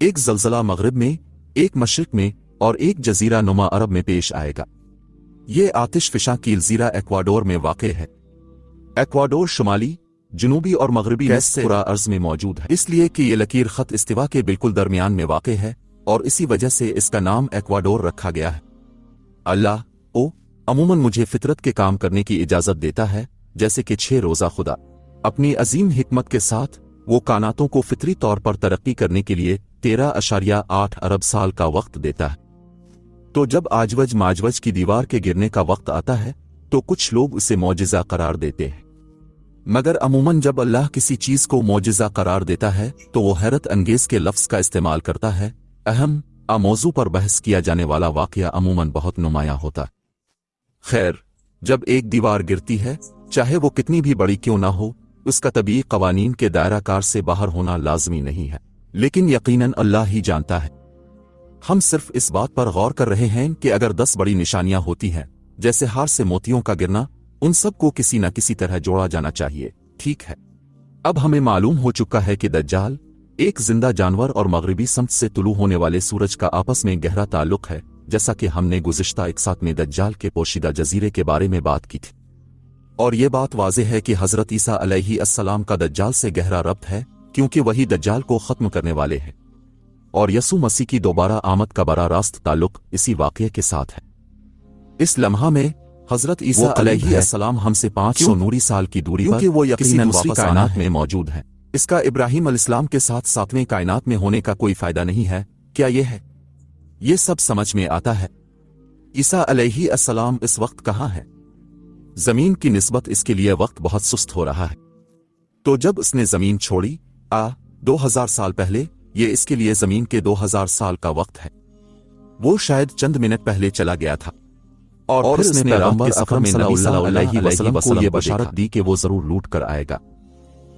एक ज़लज़ला मगरिब में, एक मशरिक में और एक जजीरा नुमा अरब में पेश आएगा। ये आतिश फिशा की जलजीरा एक्वाडोर में वाक़ है। एक्वाडोर शुमाली, जनूबी और मगरबी पूरा अर्ज में मौजूद है, इसलिए कि ये लकीर खत इस्तिवा के बिल्कुल दरमियान में वाक़ है और इसी वजह से इसका नाम एक्वाडोर रखा गया है। अल्लाह अमूमन मुझे फितरत के काम करने की इजाज़त देता है, जैसे कि 6 रोज़ा खुदा अपनी अजीम हिकमत के साथ वो कानातों को फितरी तौर पर तरक्की करने के लिए 13.8 अरब साल का वक्त देता है। तो जब आजवज माजवज की दीवार के गिरने का वक्त आता है तो कुछ लोग उसे मौजिज़ा करार देते हैं, मगर अमूमन जब अल्लाह किसी चीज़ को मौजिज़ा करार देता है तो वो हैरत अंगेज़ के लफ्ज़ का इस्तेमाल करता है। अहम मौजू पर बहस किया जाने वाला वाक़या अमूमन बहुत नुमायां होता है। खैर, जब एक दीवार गिरती है, चाहे वो कितनी भी बड़ी क्यों ना हो, उसका तबीई कवानीन के दायरा कार से बाहर होना लाजमी नहीं है, लेकिन यकीनन अल्लाह ही जानता है। हम सिर्फ इस बात पर गौर कर रहे हैं कि अगर 10 बड़ी निशानियां होती हैं, जैसे हार से मोतियों का गिरना, उन सब को किसी न किसी तरह जोड़ा जाना चाहिए। ठीक है, अब हमें मालूम हो चुका है कि दज्जाल एक जिंदा जानवर और मगरिबी समत से तुलू होने वाले सूरज का आपस में गहरा ताल्लुक है, जैसा कि हमने गुज़िश्ता इकसात में दज्जाल के पोशीदा जजीरे के बारे में बात की थी। और ये बात वाज़ेह है कि हज़रत ईसा अलैहिस्सलाम का दज्जाल से गहरा रब्त है, क्योंकि वही दज्जाल को ख़त्म करने वाले हैं, और यसू मसीह की दोबारा आमद का बड़ा रास्त ताल्लुक इसी वाक़ये के साथ है। इस लम्हा में हज़रत ईसा अलैहिस्सलाम हमसे 500 नूरी साल की दूरी पर वो यकीनन दूसरी कायनात में मौजूद हैं। इसका इब्राहीम अलैहिस्सलाम के साथ 7वें कायनात में होने का कोई फ़ायदा नहीं है। क्या ये है? ये सब समझ में आता है। ईसा अलैहिस्सलाम इस वक्त कहाँ है? ज़मीन की निस्बत इसके लिए वक्त बहुत सुस्त हो रहा है। तो जब उसने ज़मीन छोड़ी 2000 साल पहले, ये इसके लिए ज़मीन के 2000 साल का वक्त है। वो शायद चंद मिनट पहले चला गया था और फिर उसने पैगंबर अकरम सल्लल्लाहु अलैहि वसल्लम को ये बशारत दी कि वो ज़रूर लूट कर आएगा,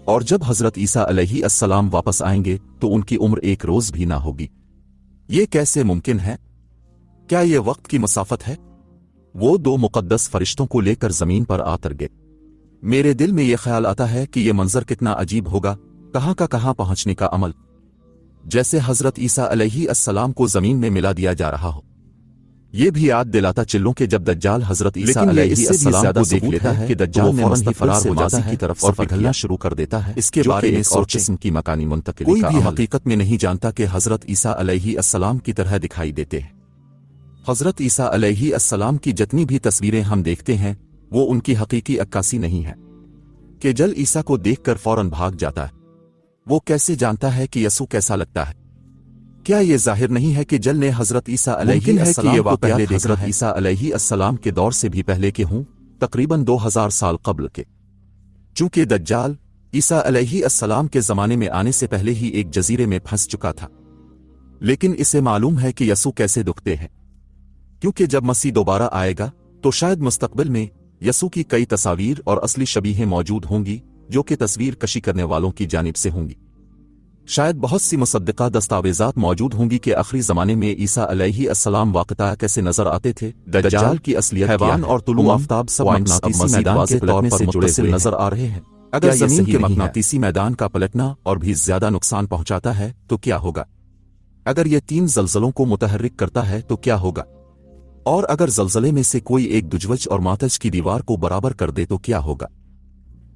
और जब हज़रत ईसा अलैहिस्सलाम वापस आएंगे तो उनकी उम्र 1 रोज़ भी ना होगी। ये कैसे मुमकिन है? क्या ये वक्त की मसाफत है? वो 2 मुक़द्दस फरिश्तों को लेकर ज़मीन पर आ उतर गए। मेरे दिल में ये ख्याल आता है कि ये मंजर कितना अजीब होगा, कहाँ का कहाँ पहुँचने का अमल, जैसे हज़रत ईसा अलैहिस्सलाम को ज़मीन में मिला दिया जा रहा हो। ये भी याद दिलाता चिल्लों के जब दज्जाल हज़रत ईसा अलैहिस्सलाम को देख लेता है कि दज्जाल फौरन ही फरार हो जाता है की तरफ और पिघलना शुरू कर देता है। इसके बारे में और किस्म की मकानी मुंतकिली कोई भी हकीकत में नहीं जानता कि हज़रत ईसा अलैहिस्सलाम की तरह दिखाई देते हैं। हज़रत ईसा अलैहिस्सलाम की जितनी भी तस्वीरें हम देखते हैं वो उनकी हकीकी अक्कासी नहीं है कि जल ईसा को देखकर फौरन भाग जाता है। वो कैसे जानता है कि यसू कैसा लगता है? क्या ये जाहिर नहीं है कि जल ने हज़रत ईसा अलैहिस्सलाम को पहले हज़रत ईसा अलैहिस्सलाम के दौर से भी पहले के हों, तकरीबन 2000 साल कब्ल के? चूंकि दज्जाल ईसा अलैहिस्सलाम के ज़माने में आने से पहले ही एक जजीरे में फंस चुका था, लेकिन इसे मालूम है कि यसू कैसे दुखते हैं, क्योंकि जब मसीह दोबारा आएगा तो शायद मुस्तकबिल में यसू की कई तस्वीर और असली शबीहें मौजूद होंगी जो कि तस्वीर कशी करने वालों की जानिब से होंगी। शायद बहुत सी मुसद्दिका दस्तावेज़ात मौजूद होंगी कि आखिरी ज़माने में ईसा अलैहिस्सलाम वाक़ता कैसे नज़र आते थे। दज्जाल की असलियत हैवान और तुलू आफ्ताब सब मकनातीसी मैदान के पलटने से जुड़े हुए नज़र आ रहे हैं। अगर ज़मीन के मकनातीसी मैदान का पलटना और भी ज़्यादा नुकसान पहुँचाता है तो क्या होगा? अगर ये 3 ज़लज़लों को मुतहर्रिक करता है तो क्या होगा? और अगर ज़लज़ले में से कोई एक दुजवज और मातज की दीवार को बराबर कर दे तो क्या होगा?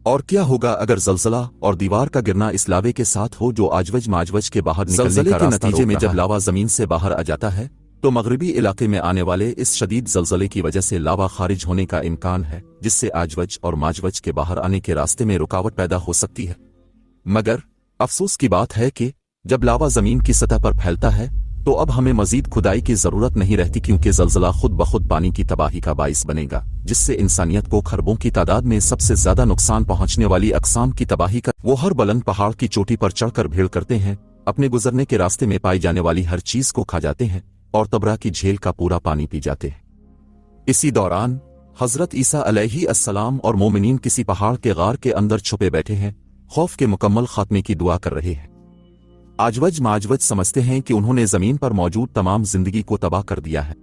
और क्या होगा अगर ज़लज़ला और दीवार का गिरना इस लावे के साथ हो जो आजवज माजवज के बाहर निकलने का रास्ता नतीजे में जब लावा ज़मीन से बाहर आ जाता है तो मगरिबी इलाके में आने वाले इस शदीद ज़लज़ले की वजह से लावा खारिज होने का इम्कान है, जिससे आजवज और माजवज के बाहर आने के रास्ते में रुकावट पैदा हो सकती है। मगर अफसोस की बात है कि जब लावा ज़मीन की सतह पर फैलता है तो अब हमें मजीद खुदाई की ज़रूरत नहीं रहती, क्योंकि ज़लज़ला खुद ब खुद पानी की तबाही का बाइस बनेगा, जिससे इंसानियत को खरबों की तादाद में सबसे ज़्यादा नुकसान पहुंचने वाली अक़साम की तबाही का वो हर बुलंद पहाड़ की चोटी पर चढ़कर भीड़ करते हैं, अपने गुजरने के रास्ते में पाई जाने वाली हर चीज़ को खा जाते हैं और तबरा की झील का पूरा पानी पी जाते हैं। इसी दौरान हज़रत ईसा अलैहिस्सलाम और मोमिनीन किसी पहाड़ के गार के अंदर छुपे बैठे हैं, खौफ के मुकम्मल खात्मे की दुआ कर रहे हैं। आजवज माजवज समझते हैं कि उन्होंने ज़मीन पर मौजूद तमाम जिंदगी को तबाह कर दिया है।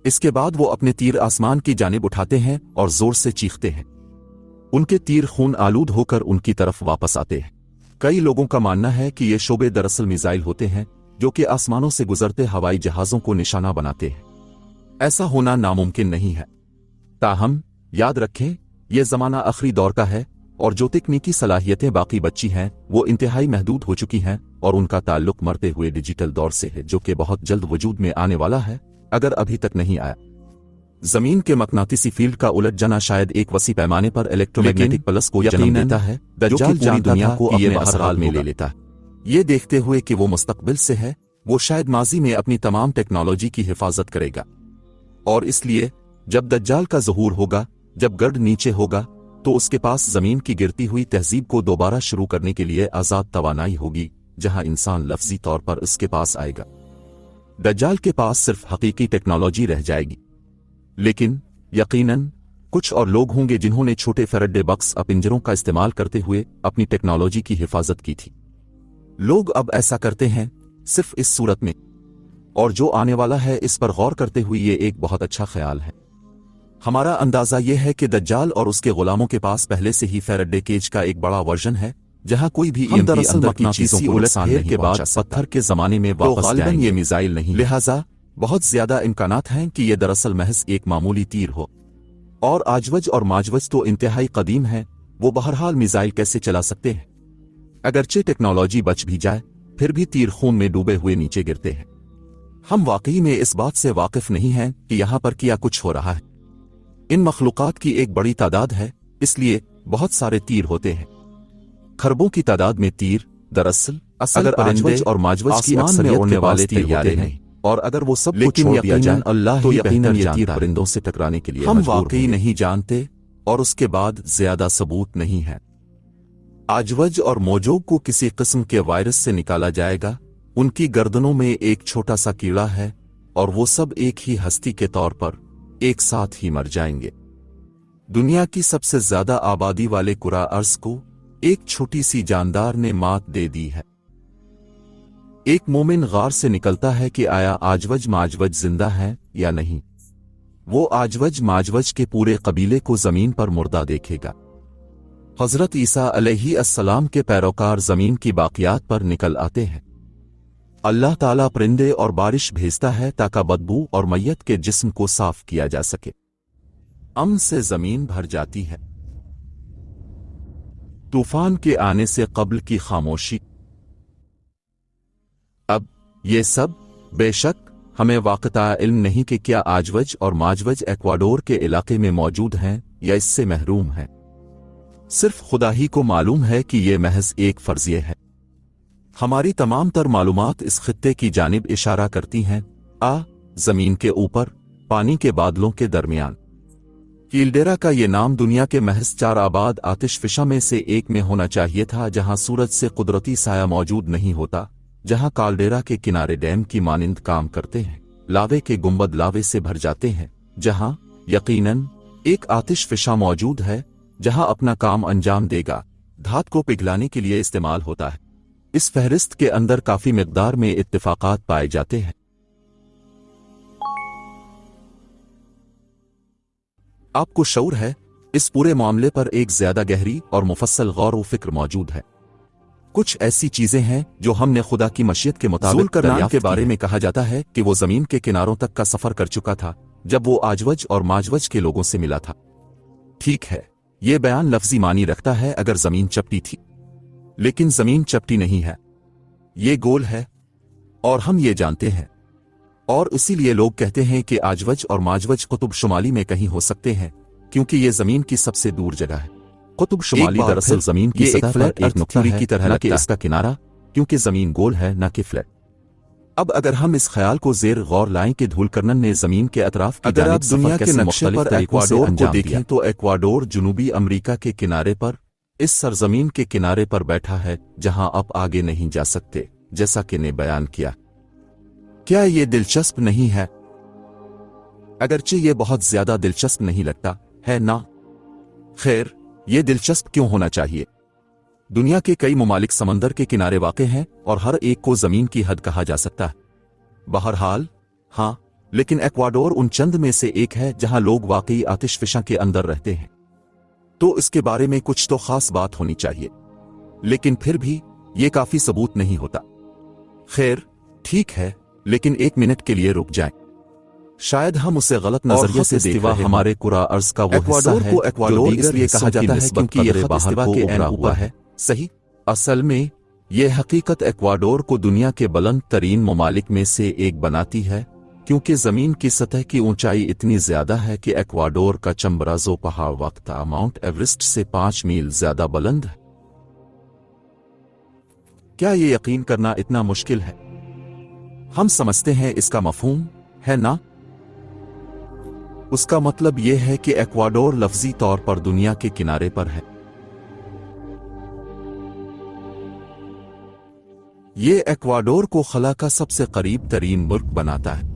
इसके बाद वो अपने तीर आसमान की जानिब उठाते हैं और जोर से चीखते हैं। उनके तीर खून आलूद होकर उनकी तरफ वापस आते हैं। कई लोगों का मानना है कि ये शोबे दरअसल मिसाइल होते हैं जो कि आसमानों से गुजरते हवाई जहाज़ों को निशाना बनाते हैं। ऐसा होना नामुमकिन नहीं है। ताहम याद रखें, यह जमाना आखिरी दौर का है और जो तकनीकी सलाहियतें बाकी बची हैं वो इंतहाई महदूद हो चुकी हैं और उनका ताल्लुक मरते हुए डिजिटल दौर से है जो कि बहुत जल्द वजूद में आने वाला है, अगर अभी तक नहीं आया। जमीन के मकनातीसी फील्ड का उलट जाना शायद एक वसी पैमाने पर इलेक्ट्रोमैग्नेटिक पल्स को जन्म देता है, दज्जाल पूरी दुनिया को अपने असराल में ले लेता है। ये देखते हुए कि वो मुस्तकबिल से है, वो शायद माजी में अपनी तमाम टेक्नोलॉजी की हिफाजत करेगा और इसलिए जब दज्जाल का ज़हूर होगा, जब गर्द नीचे होगा, तो उसके पास जमीन की गिरती हुई तहजीब को दोबारा शुरू करने के लिए आज़ाद तवानाई होगी, जहां इंसान लफ्जी तौर पर इसके पास आएगा। दज्जाल के पास सिर्फ हकीकी टेक्नोलॉजी रह जाएगी, लेकिन यकीनन कुछ और लोग होंगे जिन्होंने छोटे फैराडे बक्स पिंजरों का इस्तेमाल करते हुए अपनी टेक्नोलॉजी की हिफाजत की थी। लोग अब ऐसा करते हैं सिर्फ इस सूरत में, और जो आने वाला है इस पर गौर करते हुए ये एक बहुत अच्छा ख्याल है। हमारा अंदाजा यह है कि दज्जाल और उसके गुलामों के पास पहले से ही फैराडे केज का एक बड़ा वर्जन है, जहां कोई भी दरअसल मकनातीसी उलटफेर के बाद पत्थर के जमाने में वापस जाएंगे। ये मिसाइल नहीं, लिहाजा बहुत ज्यादा इम्कानात हैं कि यह दरअसल महज एक मामूली तीर हो। और आजवज और माजवज तो इंतहाई कदीम है, वो बहरहाल मिसाइल कैसे चला सकते हैं? अगरचे टेक्नोलॉजी बच भी जाए, फिर भी तीर खून में डूबे हुए नीचे गिरते हैं। हम वाकई में इस बात से वाकिफ नहीं हैं कि यहां पर क्या कुछ हो रहा है। इन मखलूकात की एक बड़ी तादाद है, इसलिए बहुत सारे तीर होते हैं, खरबों की तादाद में तीर। दरअसल अगर आजवज और माजवज की अक्सरियत उड़ने वाले तैयारे हैं और अगर वो सब कुछ छोड़ दिया जाए अल्लाह तो यकीनन ये तीर परिंदों से टकराने के लिए हम वाकई नहीं जानते और उसके बाद ज्यादा सबूत नहीं है। आजवज और मोजोग को किसी किस्म के वायरस से निकाला जाएगा, उनकी गर्दनों में एक छोटा सा कीड़ा है और वो सब एक ही हस्ती के तौर पर एक साथ ही मर जाएंगे। दुनिया की सबसे ज्यादा आबादी वाले कुरा अर्ज को एक छोटी सी जानदार ने मात दे दी है। एक मोमिन गार से निकलता है कि आया आजवज माजवज जिंदा है या नहीं। वो आजवज माजवज के पूरे कबीले को जमीन पर मुर्दा देखेगा। हजरत ईसा अलैहिस्सलाम के पैरोकार जमीन की बाकियात पर निकल आते हैं। अल्लाह ताला परिंदे और बारिश भेजता है ताकि बदबू और मैयत के जिस्म को साफ किया जा सके। अमन से जमीन भर जाती है। तूफान के आने से कब्ल की खामोशी। अब ये सब बेशक हमें वाक़ता इल्म नहीं कि क्या आजवज और माजवज एक्वाडोर के इलाके में मौजूद हैं या इससे महरूम हैं। सिर्फ खुदा ही को मालूम है कि ये महज एक फर्जिए है। हमारी तमाम तर मालूमात इस खित्ते की जानिब इशारा करती हैं, जमीन के ऊपर पानी के बादलों के दरमियान। कील्डेरा का ये नाम दुनिया के महज 4 आबाद आतिशफिशा में से एक में होना चाहिए था, जहां सूरज से कुदरती साया मौजूद नहीं होता, जहां काल्डेरा के किनारे डैम की मानिंद काम करते हैं, लावे के गुंबद लावे से भर जाते हैं, जहां यकीनन एक आतिशफिशा मौजूद है जहां अपना काम अंजाम देगा, धात को पिघलाने के लिए इस्तेमाल होता है। इस फहरिस्त के अंदर काफी मिकदार में इत्तिफाकात पाए जाते हैं। आपको शऊर है, इस पूरे मामले पर एक ज्यादा गहरी और मुफस्सल गौर व फिक्र मौजूद है। कुछ ऐसी चीजें हैं जो हमने खुदा की मशीयत के मुताबिक दरियाफ्त के बारे में कहा जाता है कि वो जमीन के किनारों तक का सफर कर चुका था जब वो आजवज और माजवज के लोगों से मिला था। ठीक है, ये बयान लफ्जी मानी रखता है अगर जमीन चपटी थी, लेकिन जमीन चपटी नहीं है, ये गोल है और हम ये जानते हैं। और इसीलिए लोग कहते हैं कि आजवज और माजवज कुतुब शुमाली में कहीं हो सकते हैं, क्योंकि ये जमीन की सबसे दूर जगह है। कुतुब शुमाली दरअसल जमीन की सतह पर एक नुक्ता की तरह है, इसका किनारा, क्योंकि जमीन गोल है न कि फ्लैट। अब अगर हम इस ख्याल को जेर गौर लाएं कि धूलकर्नन ने जमीन के अतराफ की जानिब दुनिया के नक्शे पर एक्वाडोर को देखें तो एक्वाडोर जनूबी अमेरिका के किनारे पर इस सरजमीन के किनारे पर बैठा है जहां आप आगे नहीं जा सकते, जैसा कि ने बयान किया। क्या ये दिलचस्प नहीं है? अगरचे ये बहुत ज्यादा दिलचस्प नहीं लगता है ना। खैर, ये दिलचस्प क्यों होना चाहिए? दुनिया के कई ममालिक समंदर के किनारे वाक़ हैं और हर एक को जमीन की हद कहा जा सकता है। बहरहाल हाँ, लेकिन एक्वाडोर उन चंद में से एक है जहां लोग वाकई आतिशफिशा के अंदर रहते हैं, तो इसके बारे में कुछ तो खास बात होनी चाहिए, लेकिन फिर भी ये काफी सबूत नहीं होता। खैर ठीक है, लेकिन एक मिनट के लिए रुक जाएं। शायद हम उसे गलत नजरिए से देख रहे हैं। हमारे कुरा अर्ज का वो हिस्सा है जो एक्वाडोर इसलिए कहा जाता है क्योंकि ये खत इस्तिवा के ऐन ऊपर है। सही। असल में ये हकीकत एक्वाडोर को दुनिया के बुलंद तरीन ममालिक में से एक बनाती है, क्योंकि जमीन की सतह की ऊंचाई इतनी ज्यादा है कि एक्वाडोर का चंबराजो पहाड़ वक्ता माउंट एवरेस्ट से 5 मील ज्यादा बुलंद है। क्या ये यकीन करना इतना मुश्किल है? हम समझते हैं इसका मफहूम है ना? उसका मतलब यह है कि एक्वाडोर लफ्जी तौर पर दुनिया के किनारे पर है। ये एक्वाडोर को खला का सबसे करीब तरीन मुल्क बनाता है।